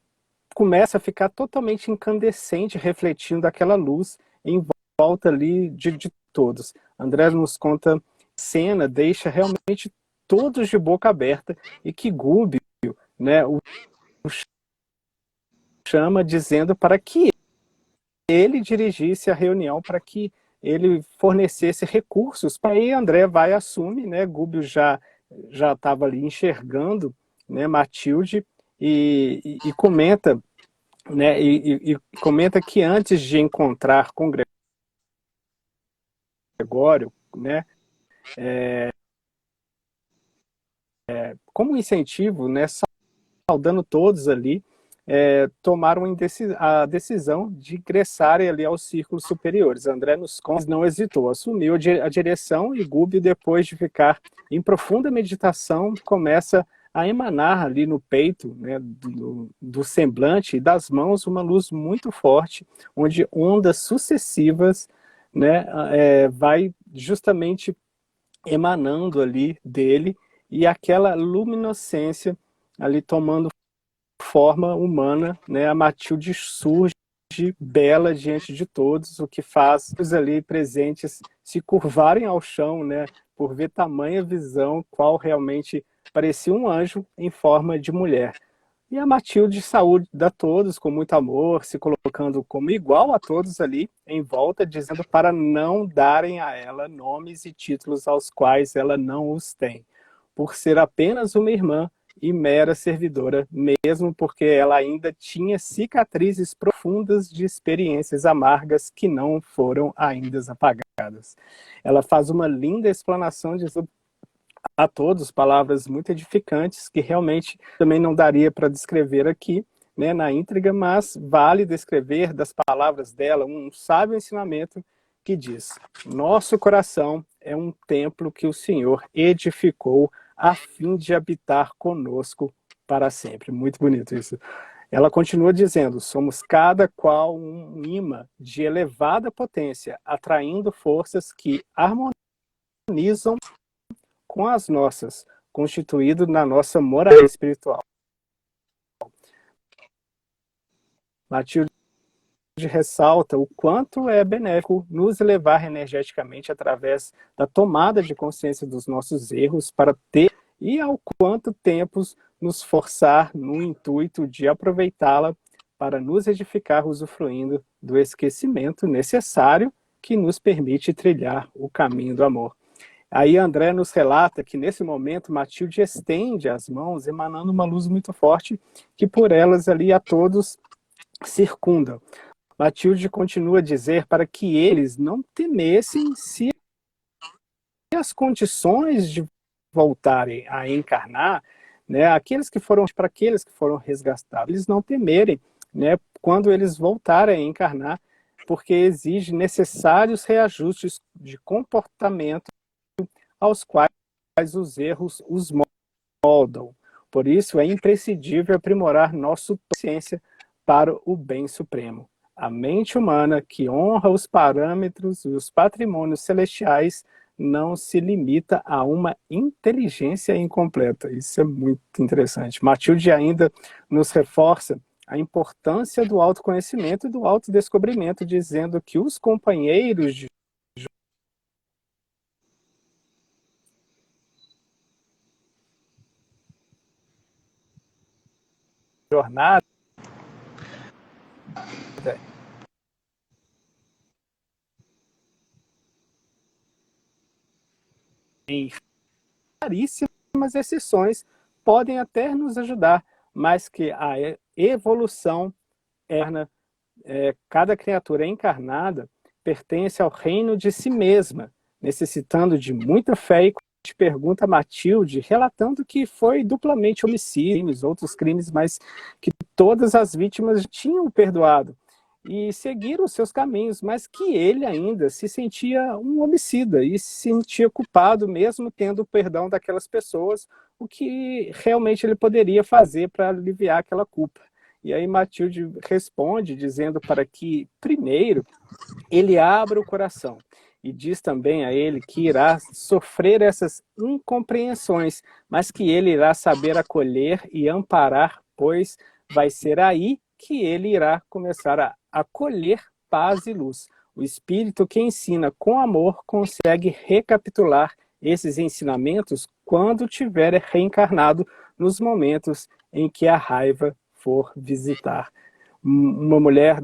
começa a ficar totalmente incandescente, refletindo aquela luz em volta ali de todos. André nos conta a cena, deixa realmente todos de boca aberta, e que Gúbio, né, o chama dizendo para que ele dirigisse a reunião, para que ele fornecesse recursos. Aí André vai e assume, né? Gúbio já estava ali enxergando, né, Matilde, e comenta, né, e comenta que antes de encontrar com Gregório, né, como incentivo, né, saudando todos ali, tomaram a decisão de ingressarem ali aos círculos superiores. André nos conta, não hesitou, assumiu a direção, e Gúbio, depois de ficar em profunda meditação, começa a emanar ali no peito, né, do semblante e das mãos uma luz muito forte, onde ondas sucessivas, né, vai justamente emanando ali dele, e aquela luminescência ali tomando forma humana, né, a Matilde surge bela diante de todos, o que faz os ali presentes se curvarem ao chão, né, por ver tamanha visão, qual realmente parecia um anjo em forma de mulher. E a Matilde saúda a todos com muito amor, se colocando como igual a todos ali em volta, dizendo para não darem a ela nomes e títulos aos quais ela não os tem, por ser apenas uma irmã e mera servidora, mesmo porque ela ainda tinha cicatrizes profundas de experiências amargas que não foram ainda apagadas. Ela faz uma linda explanação de a todos, palavras muito edificantes, que realmente também não daria para descrever aqui, né, na íntegra, mas vale descrever das palavras dela um sábio ensinamento que diz: nosso coração é um templo que o Senhor edificou a fim de habitar conosco para sempre. Muito bonito isso. Ela continua dizendo: somos cada qual um imã de elevada potência, atraindo forças que harmonizam com as nossas, constituído na nossa moral espiritual. Matilde ressalta o quanto é benéfico nos elevar energeticamente através da tomada de consciência dos nossos erros para ter, e ao quanto tempos nos forçar no intuito de aproveitá-la para nos edificar, usufruindo do esquecimento necessário que nos permite trilhar o caminho do amor. Aí André nos relata que nesse momento Matilde estende as mãos, emanando uma luz muito forte, que por elas ali a todos circundam. Matilde continua a dizer para que eles não temessem se as condições de voltarem a encarnar, né, para aqueles que foram resgatados, eles não temerem, né, quando eles voltarem a encarnar, porque exige necessários reajustes de comportamento aos quais os erros os moldam. Por isso é imprescindível aprimorar nossa consciência para o bem supremo. A mente humana, que honra os parâmetros e os patrimônios celestiais, não se limita a uma inteligência incompleta. Isso é muito interessante. Matilde ainda nos reforça a importância do autoconhecimento e do autodescobrimento, dizendo que os companheiros de jornada em raríssimas exceções podem até nos ajudar, mas que a evolução eterna, cada criatura encarnada pertence ao reino de si mesma, necessitando de muita fé. E pergunta a Matilde, relatando que foi duplamente homicídios, outros crimes, mas que todas as vítimas tinham perdoado e seguiram os seus caminhos, mas que ele ainda se sentia um homicida e se sentia culpado, mesmo tendo o perdão daquelas pessoas, o que realmente ele poderia fazer para aliviar aquela culpa. E aí Matilde responde, dizendo para que, primeiro, ele abra o coração, e diz também a ele que irá sofrer essas incompreensões, mas que ele irá saber acolher e amparar, pois vai ser aí que ele irá começar a acolher paz e luz. O Espírito que ensina com amor consegue recapitular esses ensinamentos quando tiver reencarnado nos momentos em que a raiva for visitar. uma mulher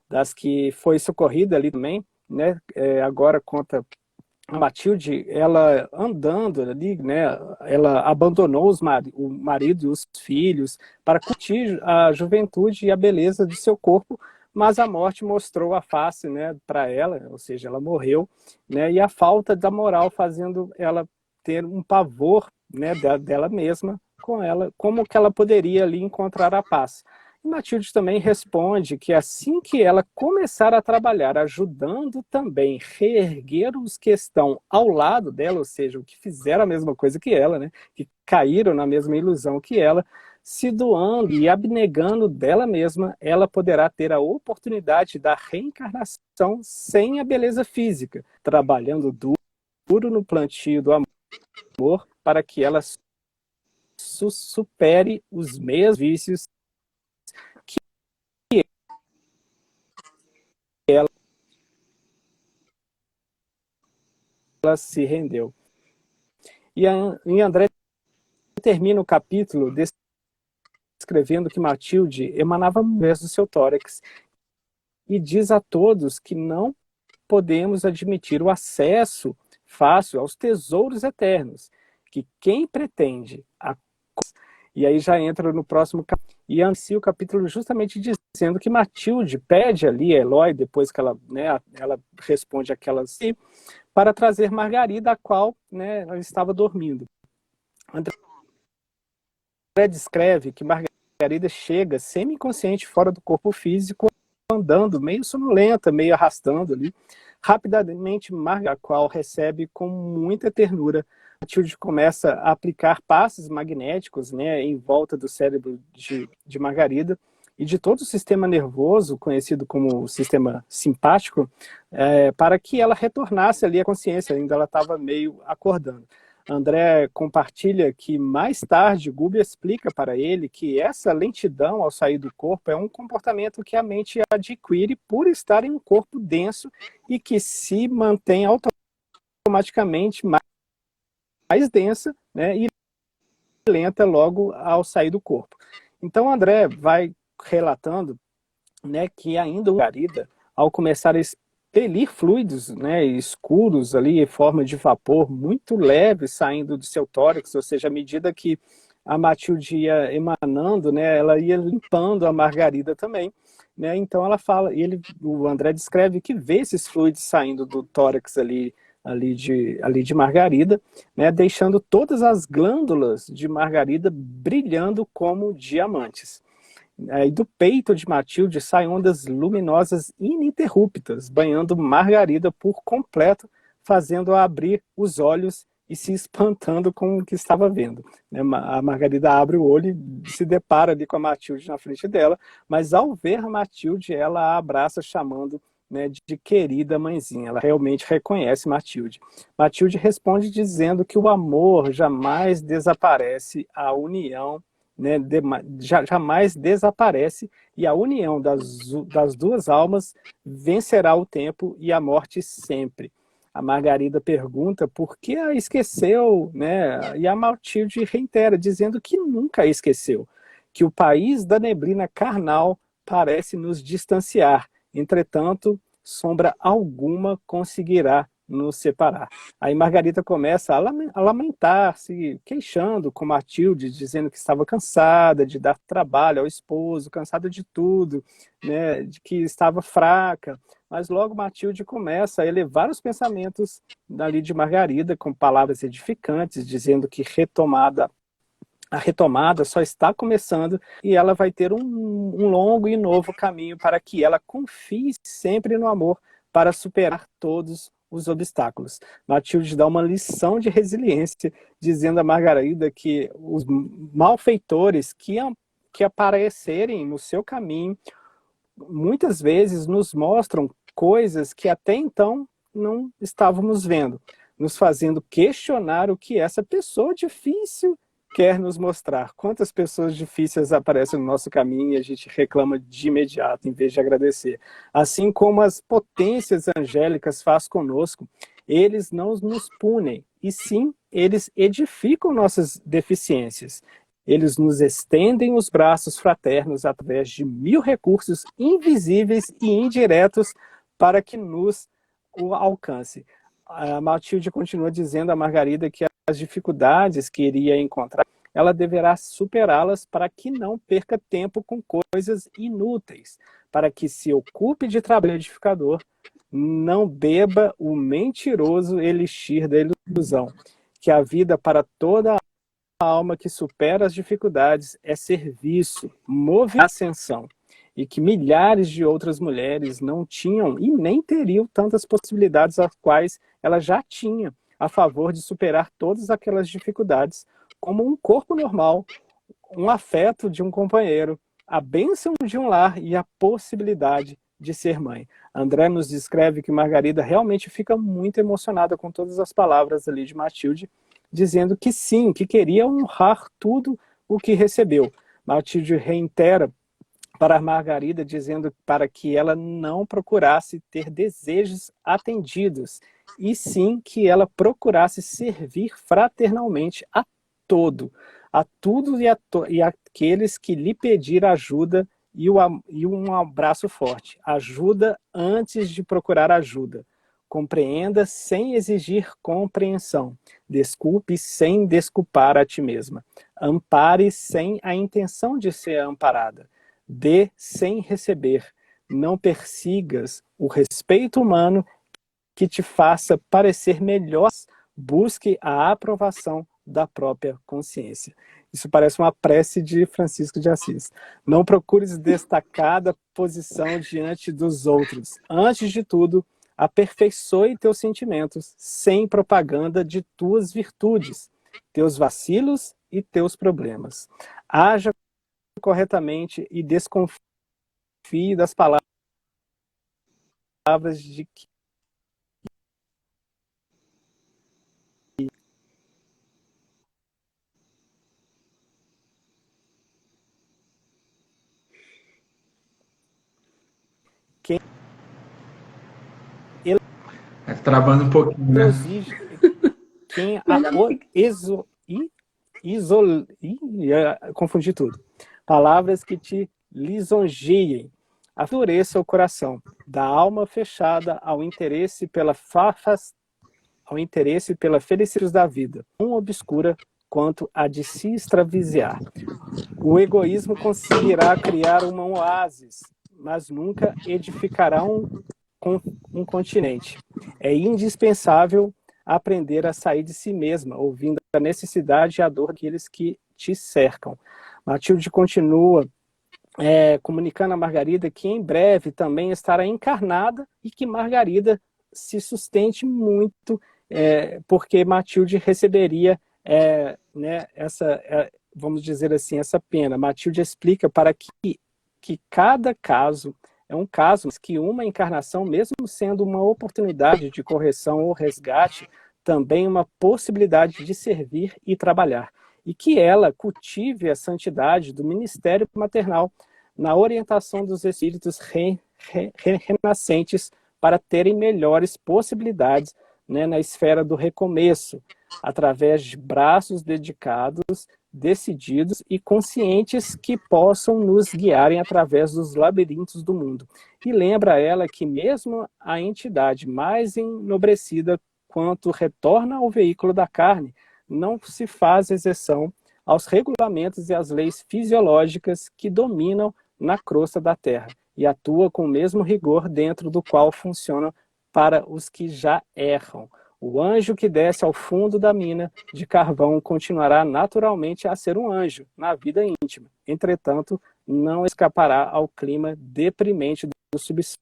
das que foi socorrida ali também, né? Agora conta a Matilde, ela andando ali, né? Ela abandonou o marido e os filhos para curtir a juventude e a beleza de seu corpo, mas a morte mostrou a face, né, para ela, ou seja, ela morreu, né? E a falta da moral fazendo ela ter um pavor, né, dela mesma com ela, como que ela poderia ali encontrar a paz. E Matilde também responde que assim que ela começar a trabalhar, ajudando também reerguer os que estão ao lado dela, ou seja, o que fizeram a mesma coisa que ela, né, que caíram na mesma ilusão que ela, se doando e abnegando dela mesma, ela poderá ter a oportunidade da reencarnação sem a beleza física, trabalhando duro no plantio do amor para que ela supere os mesmos vícios que ela se rendeu. E André termina o capítulo descrevendo que Matilde emanava luz do seu tórax e diz a todos que não podemos admitir o acesso fácil aos tesouros eternos, que quem pretende e aí já entra no próximo capítulo, e inicia o capítulo justamente dizendo que Matilde pede ali a Eloy, depois que ela, né, ela responde aquelas, para trazer Margarida, a qual, né, ela estava dormindo. André descreve que Margarida chega semi-inconsciente fora do corpo físico, andando meio sonolenta, meio arrastando ali. Rapidamente, Margarida, a qual recebe com muita ternura. Matilde começa a aplicar passes magnéticos, né, em volta do cérebro de Margarida e de todo o sistema nervoso, conhecido como sistema simpático, para que ela retornasse ali à consciência, ainda ela estava meio acordando. André compartilha que mais tarde Gubbia explica para ele que essa lentidão ao sair do corpo é um comportamento que a mente adquire por estar em um corpo denso e que se mantém automaticamente mais densa, né, e lenta logo ao sair do corpo. Então André vai relatando, né, que ainda Margarida, ao começar a expelir fluidos, né, escuros ali em forma de vapor muito leve saindo do seu tórax, ou seja, à medida que a Matilde ia emanando, né, ela ia limpando a Margarida também, né, então ela fala, o André descreve que vê esses fluidos saindo do tórax ali de Margarida, né, deixando todas as glândulas de Margarida brilhando como diamantes. E do peito de Matilde saem ondas luminosas ininterruptas, banhando Margarida por completo, fazendo-a abrir os olhos e se espantando com o que estava vendo. A Margarida abre o olho e se depara ali com a Matilde na frente dela, mas ao ver a Matilde, ela a abraça chamando, né, de querida mãezinha. Ela realmente reconhece Matilde. Matilde responde dizendo que o amor jamais desaparece, a união, né, jamais desaparece, e a união das duas almas vencerá o tempo e a morte sempre. A Margarida pergunta por que a esqueceu, né, e a Matilde reitera, dizendo que nunca a esqueceu, que o país da neblina carnal parece nos distanciar, entretanto, sombra alguma conseguirá nos separar. Aí Margarida começa a lamentar-se, queixando com Matilde, dizendo que estava cansada de dar trabalho ao esposo, cansada de tudo, né, de que estava fraca. Mas logo Matilde começa a elevar os pensamentos dali de Margarida com palavras edificantes, dizendo que a retomada só está começando e ela vai ter um longo e novo caminho para que ela confie sempre no amor para superar todos os obstáculos. Matilde dá uma lição de resiliência, dizendo a Margarida que os malfeitores que aparecerem no seu caminho, muitas vezes nos mostram coisas que até então não estávamos vendo, nos fazendo questionar o que essa pessoa difícil quer nos mostrar. Quantas pessoas difíceis aparecem no nosso caminho e a gente reclama de imediato, em vez de agradecer. Assim como as potências angélicas faz conosco, eles não nos punem, e sim, eles edificam nossas deficiências. eles nos estendem os braços fraternos através de 1000 recursos invisíveis e indiretos para que nos o alcance. A Matilde continua dizendo a Margarida que as dificuldades que iria encontrar, ela deverá superá-las para que não perca tempo com coisas inúteis, para que se ocupe de trabalho edificador, não beba o mentiroso elixir da ilusão, que a vida para toda a alma que supera as dificuldades é serviço, move a ascensão, e que milhares de outras mulheres não tinham e nem teriam tantas possibilidades as quais ela já tinha a favor de superar todas aquelas dificuldades, como um corpo normal, um afeto de um companheiro, a bênção de um lar e a possibilidade de ser mãe. André nos descreve que Margarida realmente fica muito emocionada com todas as palavras ali de Matilde, dizendo que sim, que queria honrar tudo o que recebeu. Matilde reitera para Margarida, dizendo para que ela não procurasse ter desejos atendidos, e sim que ela procurasse servir fraternalmente a tudo e aqueles que lhe pedir ajuda e um abraço forte. Ajuda antes de procurar ajuda. Compreenda sem exigir compreensão. Desculpe sem desculpar a ti mesma. Ampare sem a intenção de ser amparada. Dê sem receber. Não persigas o respeito humano que te faça parecer melhor. Busque a aprovação da própria consciência. Isso parece uma prece de Francisco de Assis. Não procures destacada posição diante dos outros. Antes de tudo, aperfeiçoe teus sentimentos, sem propaganda de tuas virtudes, teus vacilos e teus problemas. Haja corretamente e desconfie das palavras de quem Travando um pouquinho, né? Quem confundi tudo. Palavras que te lisonjeiem. Aflureça o coração, da alma fechada ao interesse pela felicidade da vida, tão obscura quanto a de se extravisiar. O egoísmo conseguirá criar uma oásis, mas nunca edificará um continente. É indispensável aprender a sair de si mesma, ouvindo a necessidade e a dor daqueles que te cercam. Matilde continua comunicando a Margarida que em breve também estará encarnada e que Margarida se sustente muito, porque Matilde receberia vamos dizer assim, essa pena. Matilde explica para que cada caso é um caso, mas que uma encarnação, mesmo sendo uma oportunidade de correção ou resgate, também uma possibilidade de servir e trabalhar. E que ela cultive a santidade do ministério maternal na orientação dos espíritos renascentes para terem melhores possibilidades, né, na esfera do recomeço, através de braços dedicados, decididos e conscientes que possam nos guiarem através dos labirintos do mundo. E lembra ela que mesmo a entidade mais enobrecida quanto retorna ao veículo da carne, não se faz exceção aos regulamentos e às leis fisiológicas que dominam na crosta da Terra e atua com o mesmo rigor dentro do qual funciona para os que já erram. O anjo que desce ao fundo da mina de carvão continuará naturalmente a ser um anjo na vida íntima. Entretanto, não escapará ao clima deprimente do subsolo.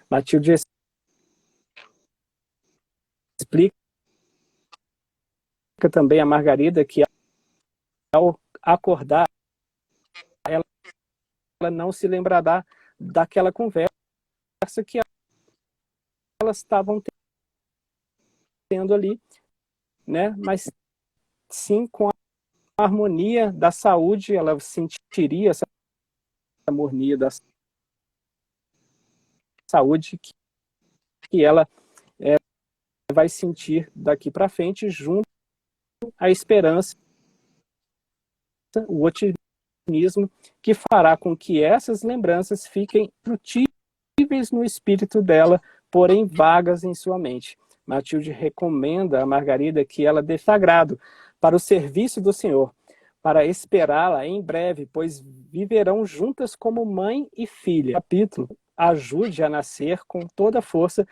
Matilde explica também a Margarida que ao acordar, ela não se lembrará daquela conversa que elas estavam tendo ali, né? Mas sim com a harmonia da saúde, ela sentiria essa harmonia da saúde que ela vai sentir daqui para frente, junto à esperança o otimismo, que fará com que essas lembranças fiquem frutíveis no espírito dela, porém vagas em sua mente. Matilde recomenda a Margarida que ela dê sagrado para o serviço do Senhor, para esperá-la em breve, pois viverão juntas como mãe e filha. O capítulo ajude a nascer com toda a força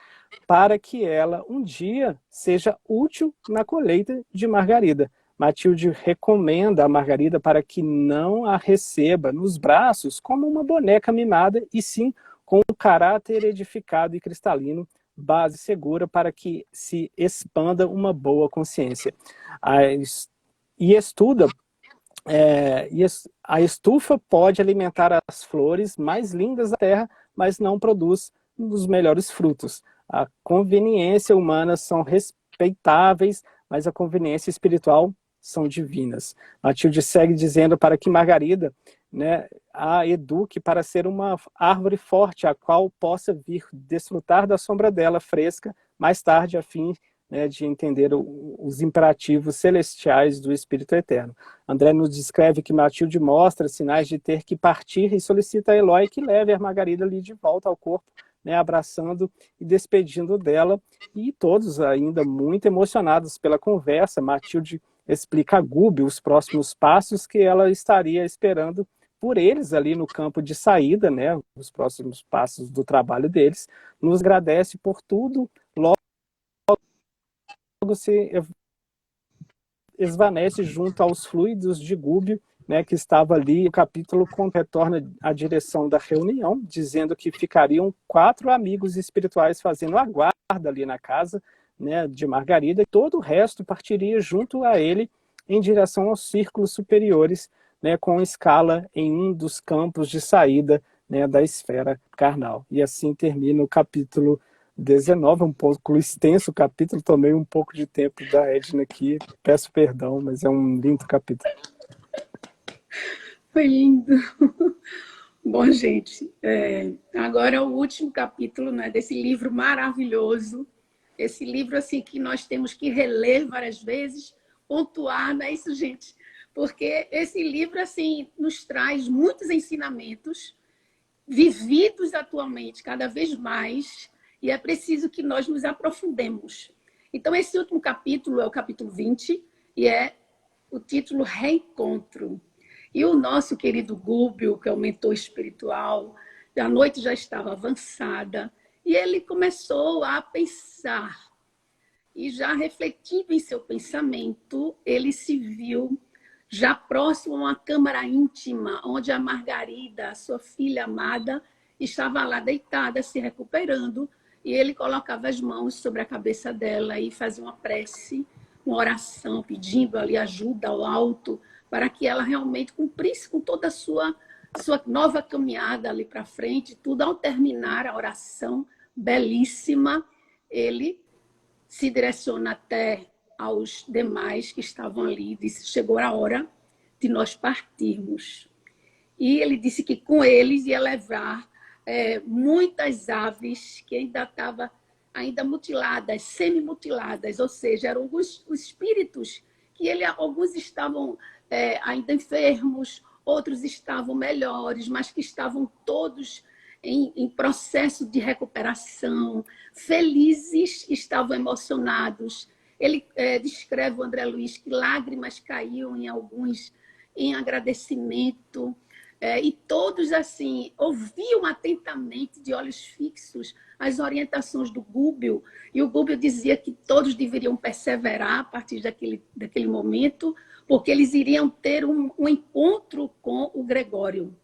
para que ela um dia seja útil na colheita de Margarida. Matilde recomenda a Margarida para que não a receba nos braços como uma boneca mimada, e sim com um caráter edificado e cristalino, base segura para que se expanda uma boa consciência. A estufa pode alimentar as flores mais lindas da terra, mas não produz os melhores frutos. A conveniência humana são respeitáveis, mas a conveniência espiritual são divinas. Matilde segue dizendo para que Margarida, né, a eduque para ser uma árvore forte, a qual possa vir desfrutar da sombra dela fresca mais tarde, a fim, né, de entender os imperativos celestiais do Espírito Eterno. André nos descreve que Matilde mostra sinais de ter que partir e solicita a Eloy que leve a Margarida ali de volta ao corpo, né, abraçando e despedindo dela, e todos ainda muito emocionados pela conversa. Matilde explica a Gúbio os próximos passos que ela estaria esperando por eles ali no campo de saída, né, os próximos passos do trabalho deles. Nos agradece por tudo, logo se esvanece junto aos fluidos de Gúbio, né, que estava ali. O capítulo retorna à direção da reunião, dizendo que ficariam 4 amigos espirituais fazendo a guarda ali na casa, né, de Margarida, e todo o resto partiria junto a ele em direção aos círculos superiores, né, com escala em um dos campos de saída, né, da esfera carnal. E assim termina o capítulo 19, um pouco extenso o capítulo, tomei um pouco de tempo da Edna aqui, peço perdão, mas é um lindo capítulo. Foi lindo. Bom, gente, agora é o último capítulo, né, desse livro maravilhoso. Esse livro assim que nós temos que reler várias vezes, pontuar, não é isso, gente? Porque esse livro assim nos traz muitos ensinamentos vividos atualmente, cada vez mais, e é preciso que nós nos aprofundemos. Então, esse último capítulo é o capítulo 20, e é o título Reencontro. E o nosso querido Gúbio, que é o mentor espiritual, a noite já estava avançada, e ele começou a pensar. E já refletindo em seu pensamento, ele se viu já próximo a uma câmara íntima, onde a Margarida, a sua filha amada, estava lá deitada, se recuperando, e ele colocava as mãos sobre a cabeça dela e fazia uma prece, uma oração, pedindo ali ajuda ao alto, para que ela realmente cumprisse com toda a sua nova caminhada ali para frente. Tudo ao terminar a oração belíssima, ele se direciona até aos demais que estavam ali, disse: chegou a hora de nós partirmos. E ele disse que com eles ia levar muitas aves que ainda estavam mutiladas, semi-mutiladas, ou seja, eram os espíritos que alguns estavam ainda enfermos, outros estavam melhores, mas que estavam todos em processo de recuperação, felizes, estavam emocionados. Ele descreve, o André Luiz, que lágrimas caíam em alguns em agradecimento, e todos assim ouviam atentamente, de olhos fixos, as orientações do Gúbio, e o Gúbio dizia que todos deveriam perseverar a partir daquele momento, porque eles iriam ter um encontro com o Gregório.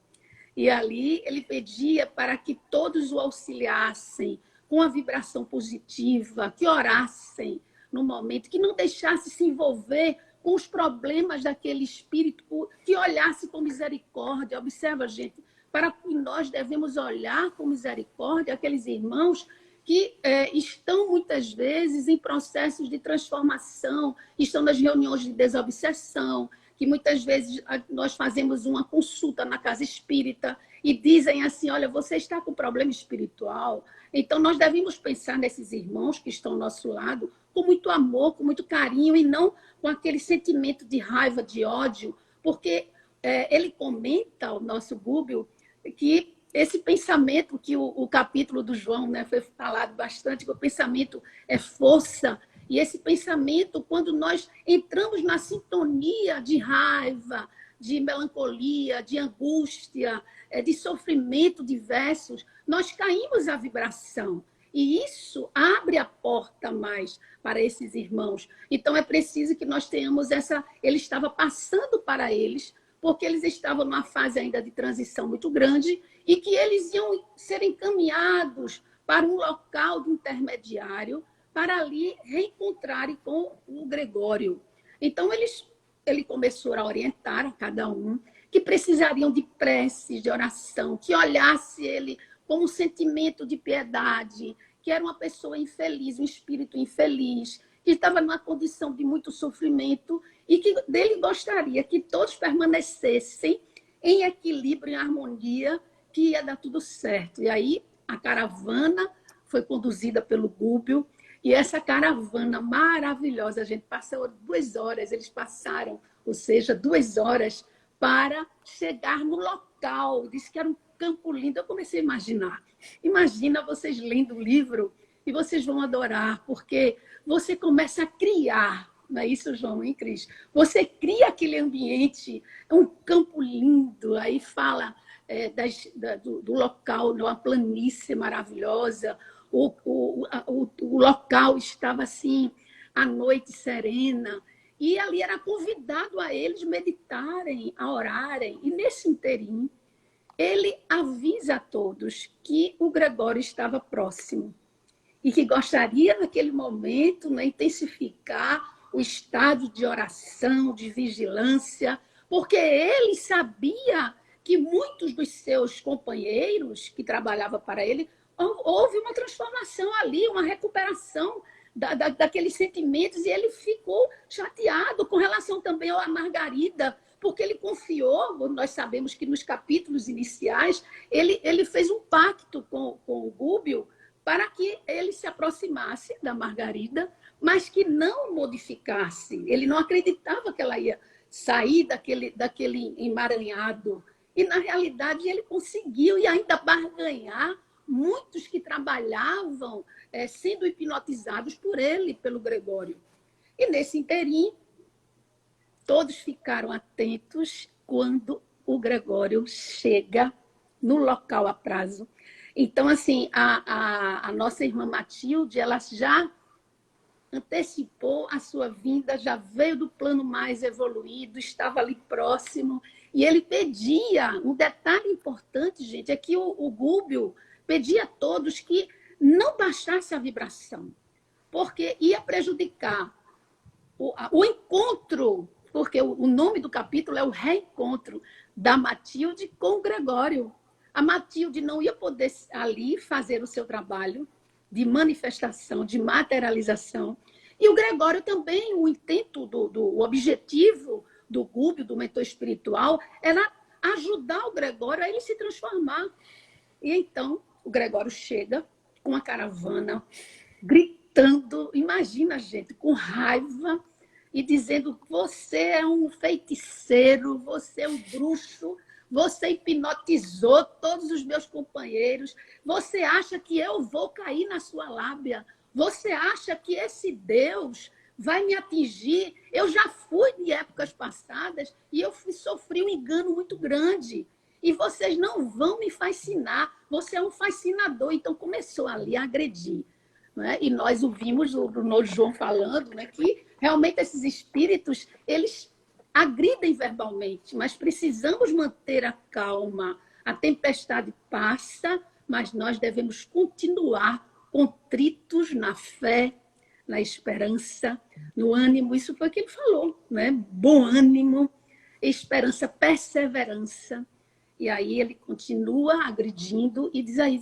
E ali ele pedia para que todos o auxiliassem com a vibração positiva, que orassem no momento, que não deixasse se envolver com os problemas daquele espírito, que olhasse com misericórdia. Observa, gente, para que nós devemos olhar com misericórdia aqueles irmãos que estão muitas vezes em processos de transformação, estão nas reuniões de desobsessão, que muitas vezes nós fazemos uma consulta na casa espírita e dizem assim: olha, você está com problema espiritual. Então nós devemos pensar nesses irmãos que estão ao nosso lado com muito amor, com muito carinho, e não com aquele sentimento de raiva, de ódio, porque ele comenta, o nosso Gúbio, que esse pensamento, que o capítulo do João, né, foi falado bastante, que o pensamento é força, e esse pensamento, quando nós entramos na sintonia de raiva, de melancolia, de angústia, de sofrimento diversos, nós caímos a vibração. E isso abre a porta mais para esses irmãos. Então, é preciso que nós tenhamos essa... Ele estava passando para eles, porque eles estavam numa fase ainda de transição muito grande e que eles iam ser encaminhados para um local de intermediário para ali reencontrarem com o Gregório. Então, ele começou a orientar a cada um que precisariam de preces, de oração, que olhasse ele com um sentimento de piedade, que era uma pessoa infeliz, um espírito infeliz, que estava numa condição de muito sofrimento e que dele gostaria que todos permanecessem em equilíbrio, em harmonia, que ia dar tudo certo. E aí a caravana foi conduzida pelo Gúbio, e essa caravana maravilhosa, a gente passou 2 horas, eles passaram, ou seja, 2 horas para chegar no local. Disse que era um campo lindo. Eu comecei a imaginar. Imagina vocês lendo o livro e vocês vão adorar, porque você começa a criar. Não é isso, João e Cris? Você cria aquele ambiente, é um campo lindo, aí fala do local, numa planície maravilhosa, o local estava assim, à noite serena, e ali era convidado a eles meditarem, a orarem, e nesse inteirinho, ele avisa a todos que o Gregório estava próximo e que gostaria, naquele momento, né, intensificar o estado de oração, de vigilância, porque ele sabia que muitos dos seus companheiros que trabalhavam para ele, houve uma transformação ali, uma recuperação daqueles sentimentos, e ele ficou chateado com relação também à Margarida, porque ele confiou, nós sabemos que nos capítulos iniciais, ele fez um pacto com o Gúbio para que ele se aproximasse da Margarida, mas que não modificasse. Ele não acreditava que ela ia sair daquele emaranhado. E, na realidade, ele conseguiu, e ainda barganhar muitos que trabalhavam sendo hipnotizados por ele, pelo Gregório. E, nesse inteirinho, todos ficaram atentos quando o Gregório chega no local a prazo. Então, assim, a nossa irmã Matilde, ela já antecipou a sua vinda, já veio do plano mais evoluído, estava ali próximo, e ele pedia, um detalhe importante, gente, é que o Gúbio pedia a todos que não baixasse a vibração, porque ia prejudicar o encontro, porque o nome do capítulo é o reencontro da Matilde com o Gregório. A Matilde não ia poder ali fazer o seu trabalho de manifestação, de materialização. E o Gregório também, o intento, o objetivo do Gúbio, do mentor espiritual, era ajudar o Gregório a ele se transformar. E então, o Gregório chega com a caravana, gritando, imagina, gente, com raiva, e dizendo: você é um feiticeiro, você é um bruxo, você hipnotizou todos os meus companheiros, você acha que eu vou cair na sua lábia, você acha que esse Deus vai me atingir? Eu já fui de épocas passadas e eu sofri um engano muito grande. E vocês não vão me fascinar, você é um fascinador. Então começou ali a agredir. Né? E nós ouvimos o João falando, né, que realmente esses espíritos, eles agridem verbalmente, mas precisamos manter a calma. A tempestade passa, mas nós devemos continuar contritos na fé, na esperança, no ânimo. Isso foi o que ele falou, né? Bom ânimo, esperança, perseverança. E aí ele continua agredindo e diz aí: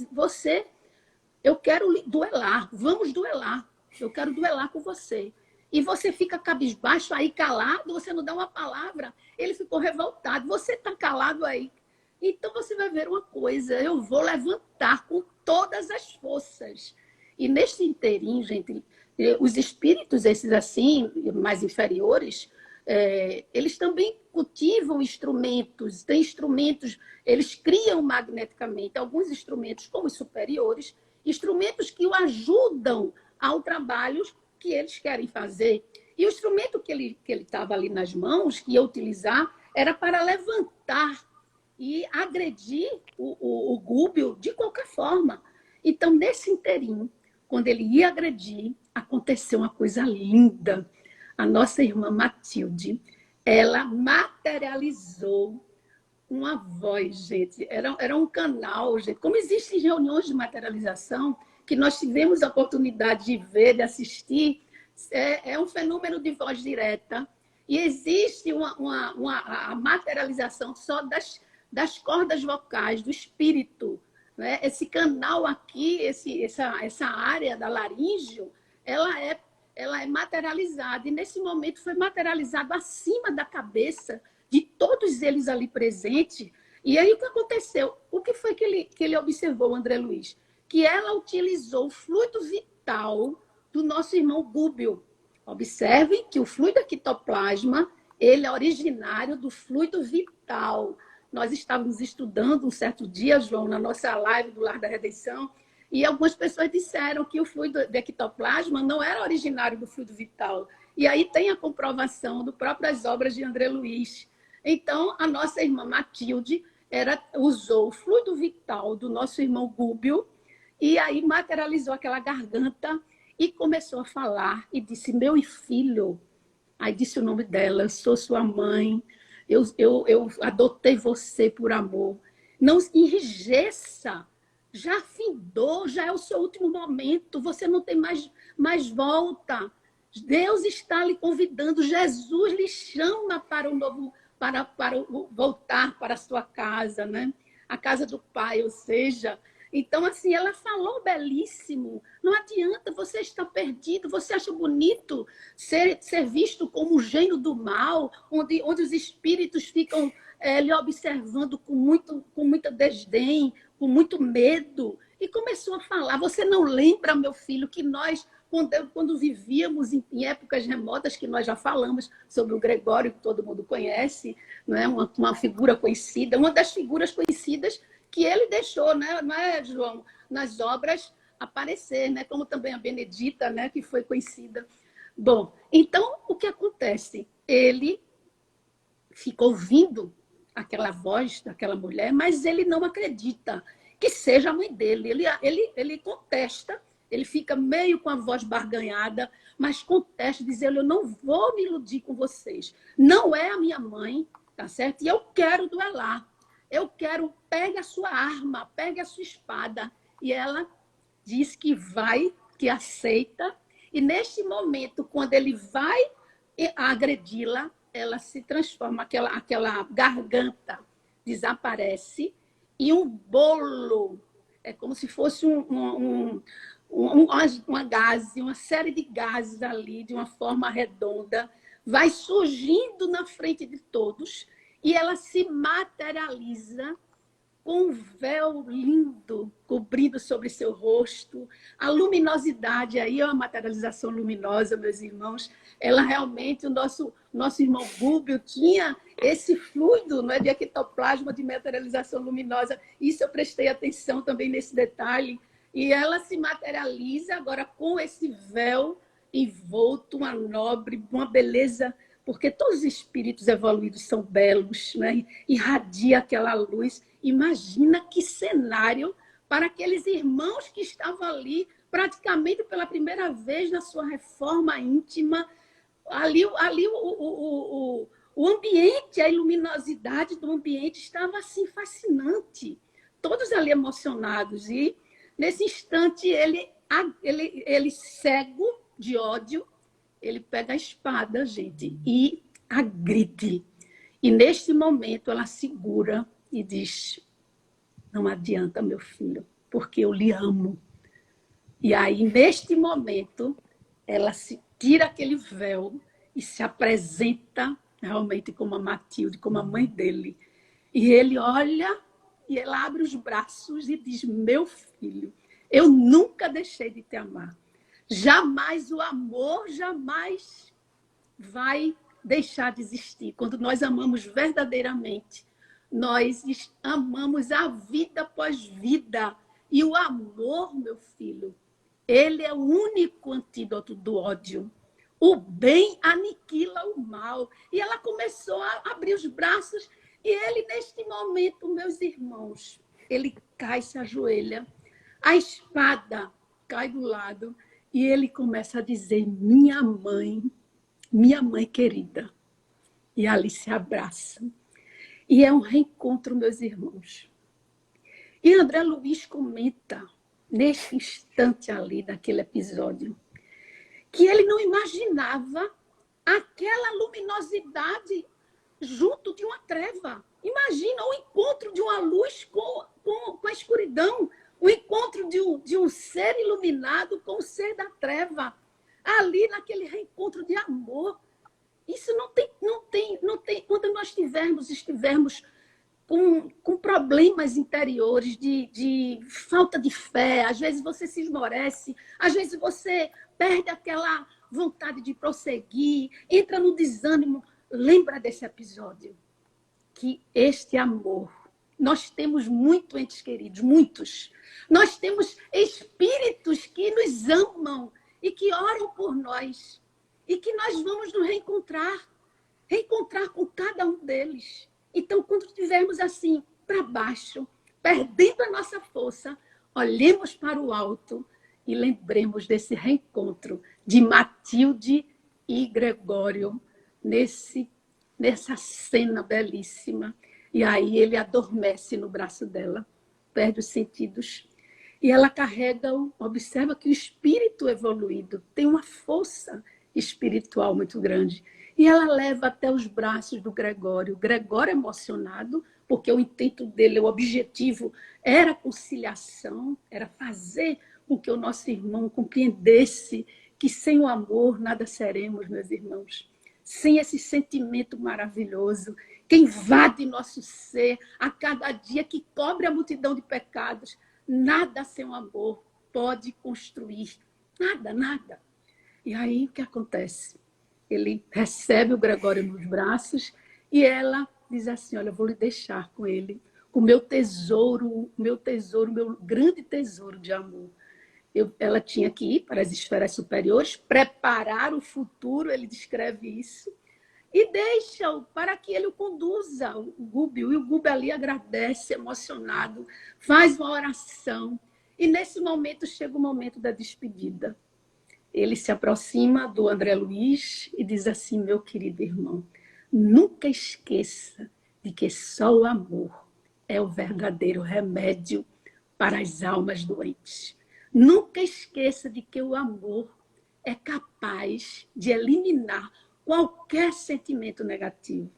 eu quero duelar, vamos duelar, eu quero duelar com você. E você fica cabisbaixo aí, calado, você não dá uma palavra. Ele ficou revoltado. Você está calado aí. Então você vai ver uma coisa: eu vou levantar com todas as forças. E neste inteirinho, gente, os espíritos, esses assim, mais inferiores, eles também cultivam instrumentos, tem instrumentos, eles criam magneticamente alguns instrumentos como os superiores, instrumentos que o ajudam ao trabalho que eles querem fazer. E o instrumento que ele estava ali nas mãos, que ia utilizar, era para levantar e agredir o Gúbio de qualquer forma. Então, nesse inteirinho, quando ele ia agredir, aconteceu uma coisa linda. A nossa irmã Matilde, ela materializou uma voz, gente. Era um canal, gente. Como existem reuniões de materialização, que nós tivemos a oportunidade de ver, de assistir, é um fenômeno de voz direta. E existe a materialização só das cordas vocais, do espírito. Né? Esse canal aqui, essa área da laríngeo, ela é materializada. E nesse momento foi materializado acima da cabeça de todos eles ali presentes. E aí o que aconteceu? O que foi que ele observou, André Luiz? Que ela utilizou o fluido vital do nosso irmão Gúbio. Observem que o fluido ectoplasma, ele é originário do fluido vital. Nós estávamos estudando um certo dia, João, na nossa live do Lar da Redenção, e algumas pessoas disseram que o fluido de ectoplasma não era originário do fluido vital. E aí tem a comprovação do próprias obras de André Luiz. Então, a nossa irmã Matilde usou o fluido vital do nosso irmão Gúbio e aí materializou aquela garganta e começou a falar e disse, meu filho, aí disse o nome dela, eu sou sua mãe, eu adotei você por amor. Não enrijeça, já findou, já é o seu último momento, você não tem mais volta. Deus está lhe convidando, Jesus lhe chama para o novo, para voltar para a sua casa, né? A casa do Pai, ou seja... Então, assim, ela falou belíssimo. Não adianta, você estar perdido, você acha bonito ser visto como um gênio do mal, onde os espíritos ficam lhe observando com muito desdém, com muito medo. E começou a falar, você não lembra, meu filho, que nós, quando vivíamos em épocas remotas, que nós já falamos sobre o Gregório, que todo mundo conhece, não é? Uma figura conhecida, uma das figuras conhecidas que ele deixou, né, não é, João, nas obras aparecer, né, como também a Benedita, né, que foi conhecida. Bom, então, o que acontece? Ele fica ouvindo aquela voz daquela mulher, mas ele não acredita que seja a mãe dele. Ele contesta, ele fica meio com a voz barganhada, mas contesta, dizendo, eu não vou me iludir com vocês. Não é a minha mãe, tá certo? E eu quero duelar. Eu quero, pegue a sua arma, pegue a sua espada. E ela diz que vai, que aceita. E neste momento, quando ele vai agredi-la, ela se transforma, aquela garganta desaparece e um bolo, é como se fosse uma gase, uma série de gases ali, de uma forma redonda, vai surgindo na frente de todos. E ela se materializa com um véu lindo cobrindo sobre seu rosto. A luminosidade aí é uma materialização luminosa, meus irmãos. Ela realmente, o nosso irmão Gúbio tinha esse fluido, não é, de ectoplasma, de materialização luminosa. Isso eu prestei atenção também nesse detalhe. E ela se materializa agora com esse véu envolto, uma nobre, uma beleza, porque todos os espíritos evoluídos são belos, né? Irradia aquela luz. Imagina que cenário para aqueles irmãos que estavam ali praticamente pela primeira vez na sua reforma íntima. Ali o ambiente, a luminosidade do ambiente estava assim fascinante. Todos ali emocionados. E nesse instante ele cego de ódio, ele pega a espada, gente, e agride. E neste momento ela segura e diz, não adianta, meu filho, porque eu lhe amo. E aí, neste momento, ela se tira aquele véu e se apresenta realmente como a Matilde, como a mãe dele. E ele olha e ela abre os braços e diz, meu filho, eu nunca deixei de te amar. Jamais o amor, jamais vai deixar de existir. Quando nós amamos verdadeiramente, nós amamos a vida após vida. E o amor, meu filho, ele é o único antídoto do ódio. O bem aniquila o mal. E ela começou a abrir os braços. E ele, neste momento, meus irmãos, ele cai, se ajoelha. A espada cai do lado. E ele começa a dizer, minha mãe querida. E ali se abraçam. E é um reencontro, meus irmãos. E André Luiz comenta, neste instante ali, daquele episódio, que ele não imaginava aquela luminosidade junto de uma treva. Imagina o encontro de uma luz com a escuridão, o encontro de um ser iluminado com o ser da treva, ali naquele reencontro de amor. Isso não tem. Quando nós estivermos com problemas interiores de falta de fé, às vezes você se esmorece, às vezes você perde aquela vontade de prosseguir, entra no desânimo. Lembra desse episódio? Que este amor, nós temos muito entes queridos, muitos. Nós temos espíritos que nos amam e que oram por nós. E que nós vamos nos reencontrar com cada um deles. Então, quando estivermos assim, para baixo, perdendo a nossa força, olhemos para o alto e lembremos desse reencontro de Matilde e Gregório nessa cena belíssima. E aí ele adormece no braço dela, perde os sentidos. E ela carrega, observa que o espírito evoluído tem uma força espiritual muito grande. E ela leva até os braços do Gregório. O Gregório emocionado, porque o intento dele, o objetivo era conciliação, era fazer com que o nosso irmão compreendesse que sem o amor nada seremos, meus irmãos. Sem esse sentimento maravilhoso que invade nosso ser a cada dia, que cobre a multidão de pecados, nada sem o amor pode construir. Nada, nada. E aí, o que acontece? Ele recebe o Gregório nos braços e ela diz assim, olha, eu vou lhe deixar com ele o meu tesouro, meu grande tesouro de amor. Ela tinha que ir para as esferas superiores, preparar o futuro, ele descreve isso, e deixa-o para que ele o conduza, o Gúbio. E o Gúbio ali agradece, emocionado, faz uma oração. E nesse momento chega o momento da despedida. Ele se aproxima do André Luiz e diz assim, meu querido irmão, nunca esqueça de que só o amor é o verdadeiro remédio para as almas doentes. Nunca esqueça de que o amor é capaz de eliminar qualquer sentimento negativo.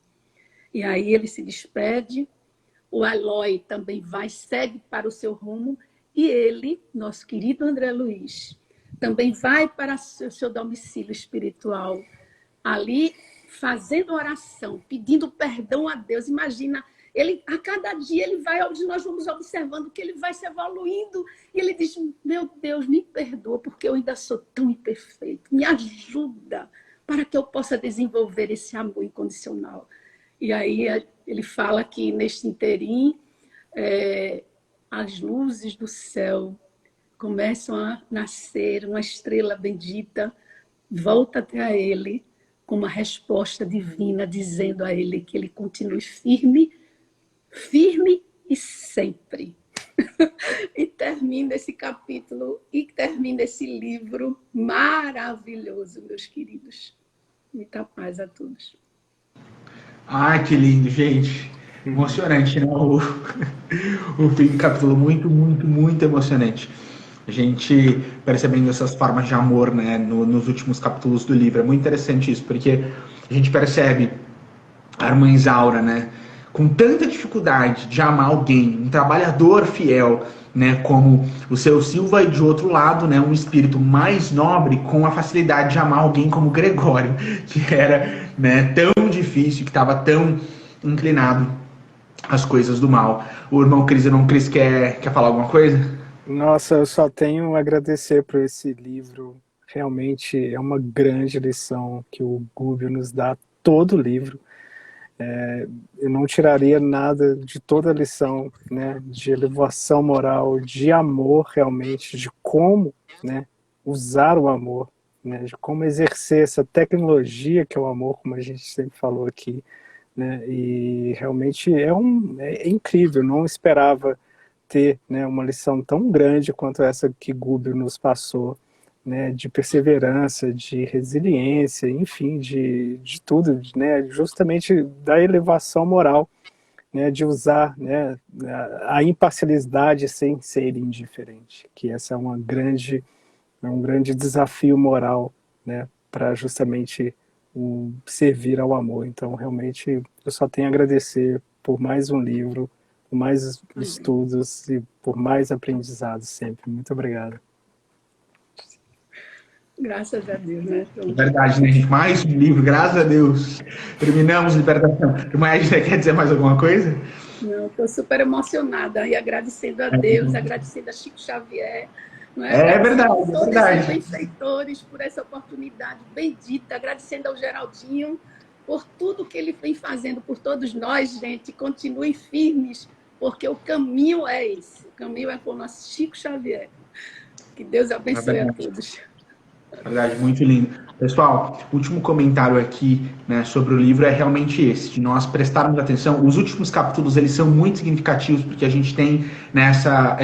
E aí ele se despede, o Eloy também segue para o seu rumo, e ele, nosso querido André Luiz, também vai para o seu domicílio espiritual, ali fazendo oração, pedindo perdão a Deus. Imagina, a cada dia nós vamos observando que ele vai se evoluindo, e ele diz, meu Deus, me perdoa, porque eu ainda sou tão imperfeito, me ajuda para que eu possa desenvolver esse amor incondicional. E aí ele fala que neste interim, as luzes do céu começam a nascer, uma estrela bendita volta até ele com uma resposta divina, dizendo a ele que ele continue firme e sempre. E termina esse capítulo, e termina esse livro maravilhoso, meus queridos. Muita paz a todos. Ai, que lindo, gente. Emocionante, né? O fim do capítulo, muito, muito, muito emocionante. A gente percebendo essas formas de amor, né, nos últimos capítulos do livro. É muito interessante isso, porque a gente percebe a irmã Isaura, né, com tanta dificuldade de amar alguém, um trabalhador fiel, né, como o seu Silva, e de outro lado, né, um espírito mais nobre com a facilidade de amar alguém como Gregório, que era, né, tão difícil, que estava tão inclinado às coisas do mal. O irmão Cris quer falar alguma coisa? Nossa, eu só tenho a agradecer por esse livro. Realmente é uma grande lição que o Gúbio nos dá todo o livro. Eu não tiraria nada de toda a lição, né, de elevação moral, de amor realmente, de como, né, usar o amor, né, de como exercer essa tecnologia que é o amor, como a gente sempre falou aqui, né, e realmente é incrível. Não esperava ter, né, uma lição tão grande quanto essa que Gubbio nos passou, né, de perseverança, de resiliência, enfim, de tudo, né, justamente da elevação moral, né, de usar, né, a imparcialidade sem ser indiferente, que essa é um grande desafio moral, né, para justamente servir ao amor. Então, realmente, eu só tenho a agradecer por mais um livro, por mais estudos e por mais aprendizados sempre. Muito obrigado. Graças a Deus, né? É verdade, né, gente? Mais um livro, graças a Deus. Terminamos Libertação. Irmã Edna, quer dizer mais alguma coisa? Não, estou super emocionada e agradecendo a Deus, agradecendo a Chico Xavier, não é? É verdade, Agradecendo a é todos verdade. esses benfeitores por essa oportunidade bendita, agradecendo ao Geraldinho por tudo que ele vem fazendo por todos nós, gente. Continuem firmes, porque o caminho é esse. O caminho é com o nosso Chico Xavier. Que Deus abençoe a todos. Verdade, muito lindo. Pessoal, o último comentário aqui, né, sobre o livro é realmente esse, de nós prestarmos atenção. Os últimos capítulos, eles são muito significativos, porque a gente tem, né,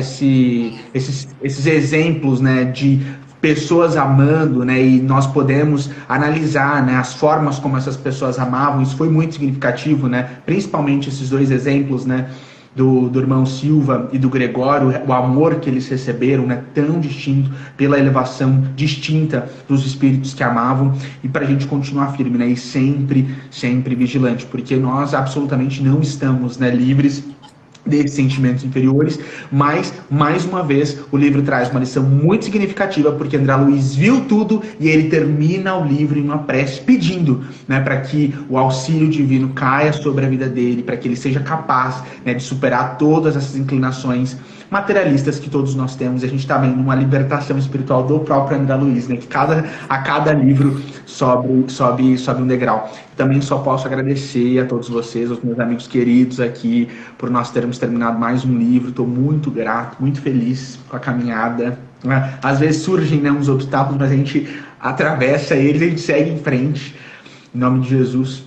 esses exemplos, né, de pessoas amando, né, e nós podemos analisar, né, as formas como essas pessoas amavam. Isso foi muito significativo, né, principalmente esses dois exemplos, né, do irmão Silva e do Gregório, o amor que eles receberam, né, tão distinto, pela elevação distinta dos espíritos que amavam, e para a gente continuar firme, né, e sempre, sempre vigilante, porque nós absolutamente não estamos, né, livres desses sentimentos inferiores, mas, mais uma vez, o livro traz uma lição muito significativa, porque André Luiz viu tudo e ele termina o livro em uma prece pedindo, né, para que o auxílio divino caia sobre a vida dele, para que ele seja capaz, né, de superar todas essas inclinações materialistas que todos nós temos. E a gente está vendo uma libertação espiritual do próprio André Luiz, né, que a cada livro sobe um degrau. Também só posso agradecer a todos vocês, aos meus amigos queridos aqui, por nós termos terminado mais um livro. Estou muito grato, muito feliz com a caminhada. Às vezes surgem, né, uns obstáculos, mas a gente atravessa eles e a gente segue em frente. Em nome de Jesus.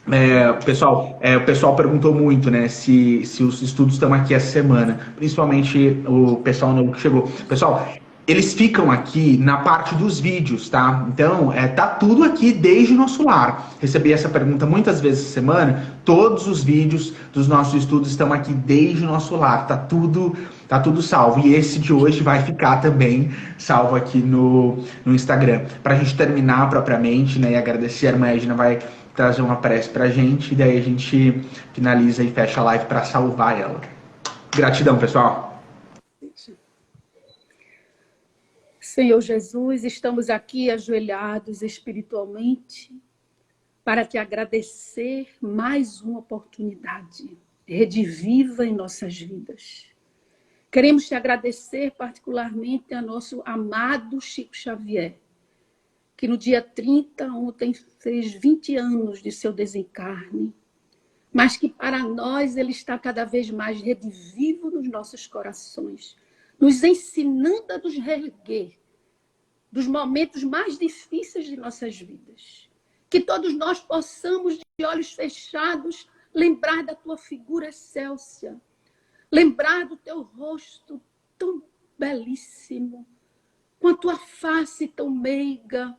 O pessoal perguntou muito, né, se os estudos estão aqui essa semana, principalmente o pessoal novo que chegou. Pessoal, eles ficam aqui na parte dos vídeos, tá? Então, tá tudo aqui desde o nosso lar. Recebi essa pergunta muitas vezes essa semana. Todos os vídeos dos nossos estudos estão aqui desde o nosso lar. Tá tudo salvo. E esse de hoje vai ficar também salvo aqui no Instagram. Pra gente terminar propriamente, né, e agradecer, a irmã Edna vai trazer uma prece pra gente, e daí a gente finaliza e fecha a live para salvar ela. Gratidão, pessoal. Senhor Jesus, estamos aqui ajoelhados espiritualmente para te agradecer mais uma oportunidade rediviva em nossas vidas. Queremos te agradecer particularmente a nosso amado Chico Xavier, que no dia 30, ontem, fez 20 anos de seu desencarne, mas que para nós ele está cada vez mais redivivo nos nossos corações, nos ensinando a nos reerguer dos momentos mais difíceis de nossas vidas. Que todos nós possamos, de olhos fechados, lembrar da tua figura excelsa, lembrar do teu rosto tão belíssimo, com a tua face tão meiga,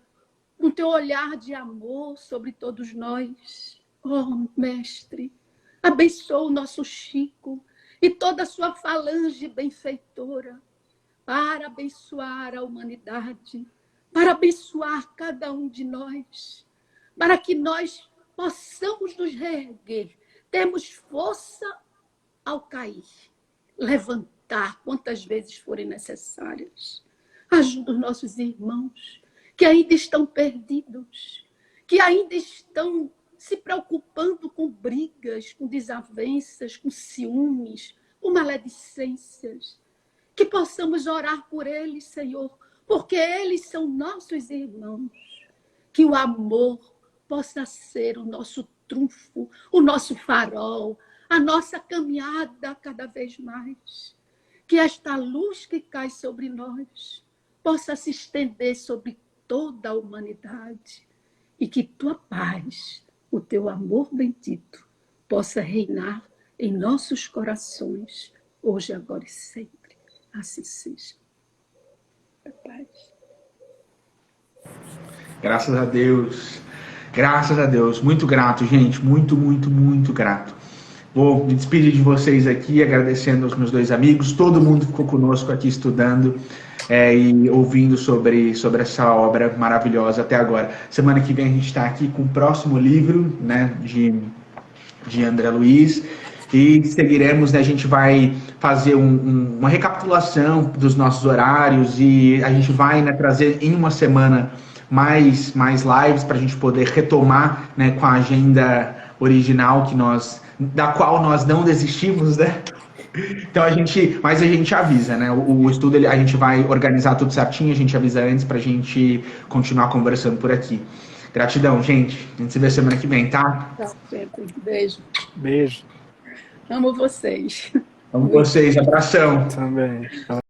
com teu olhar de amor sobre todos nós. Oh, Mestre, abençoa o nosso Chico e toda a sua falange benfeitora, para abençoar a humanidade, para abençoar cada um de nós, para que nós possamos nos reerguer, temos força ao cair, levantar quantas vezes forem necessárias. Ajuda os nossos irmãos que ainda estão perdidos, que ainda estão se preocupando com brigas, com desavenças, com ciúmes, com maledicências. Que possamos orar por eles, Senhor, porque eles são nossos irmãos. Que o amor possa ser o nosso trunfo, o nosso farol, a nossa caminhada cada vez mais. Que esta luz que cai sobre nós possa se estender sobre toda a humanidade e que tua paz, o teu amor bendito, possa reinar em nossos corações, hoje, agora e sempre. Assim seja. A paz. Graças a Deus. Graças a Deus. Muito grato, gente. Muito, muito, muito grato. Vou me despedir de vocês aqui, agradecendo aos meus dois amigos, todo mundo que ficou conosco aqui estudando e ouvindo sobre essa obra maravilhosa até agora. Semana que vem a gente está aqui com o próximo livro, né, de André Luiz, e seguiremos, né, a gente vai fazer uma recapitulação dos nossos horários e a gente vai, né, trazer em uma semana mais lives para a gente poder retomar, né, com a agenda original da qual nós não desistimos, né? Então mas a gente avisa, né? O estudo a gente vai organizar tudo certinho, a gente avisa antes para a gente continuar conversando por aqui. Gratidão, gente. A gente se vê semana que vem, tá? Tá certo. Beijo. Beijo. Amo vocês. Amo vocês. Abração. Também.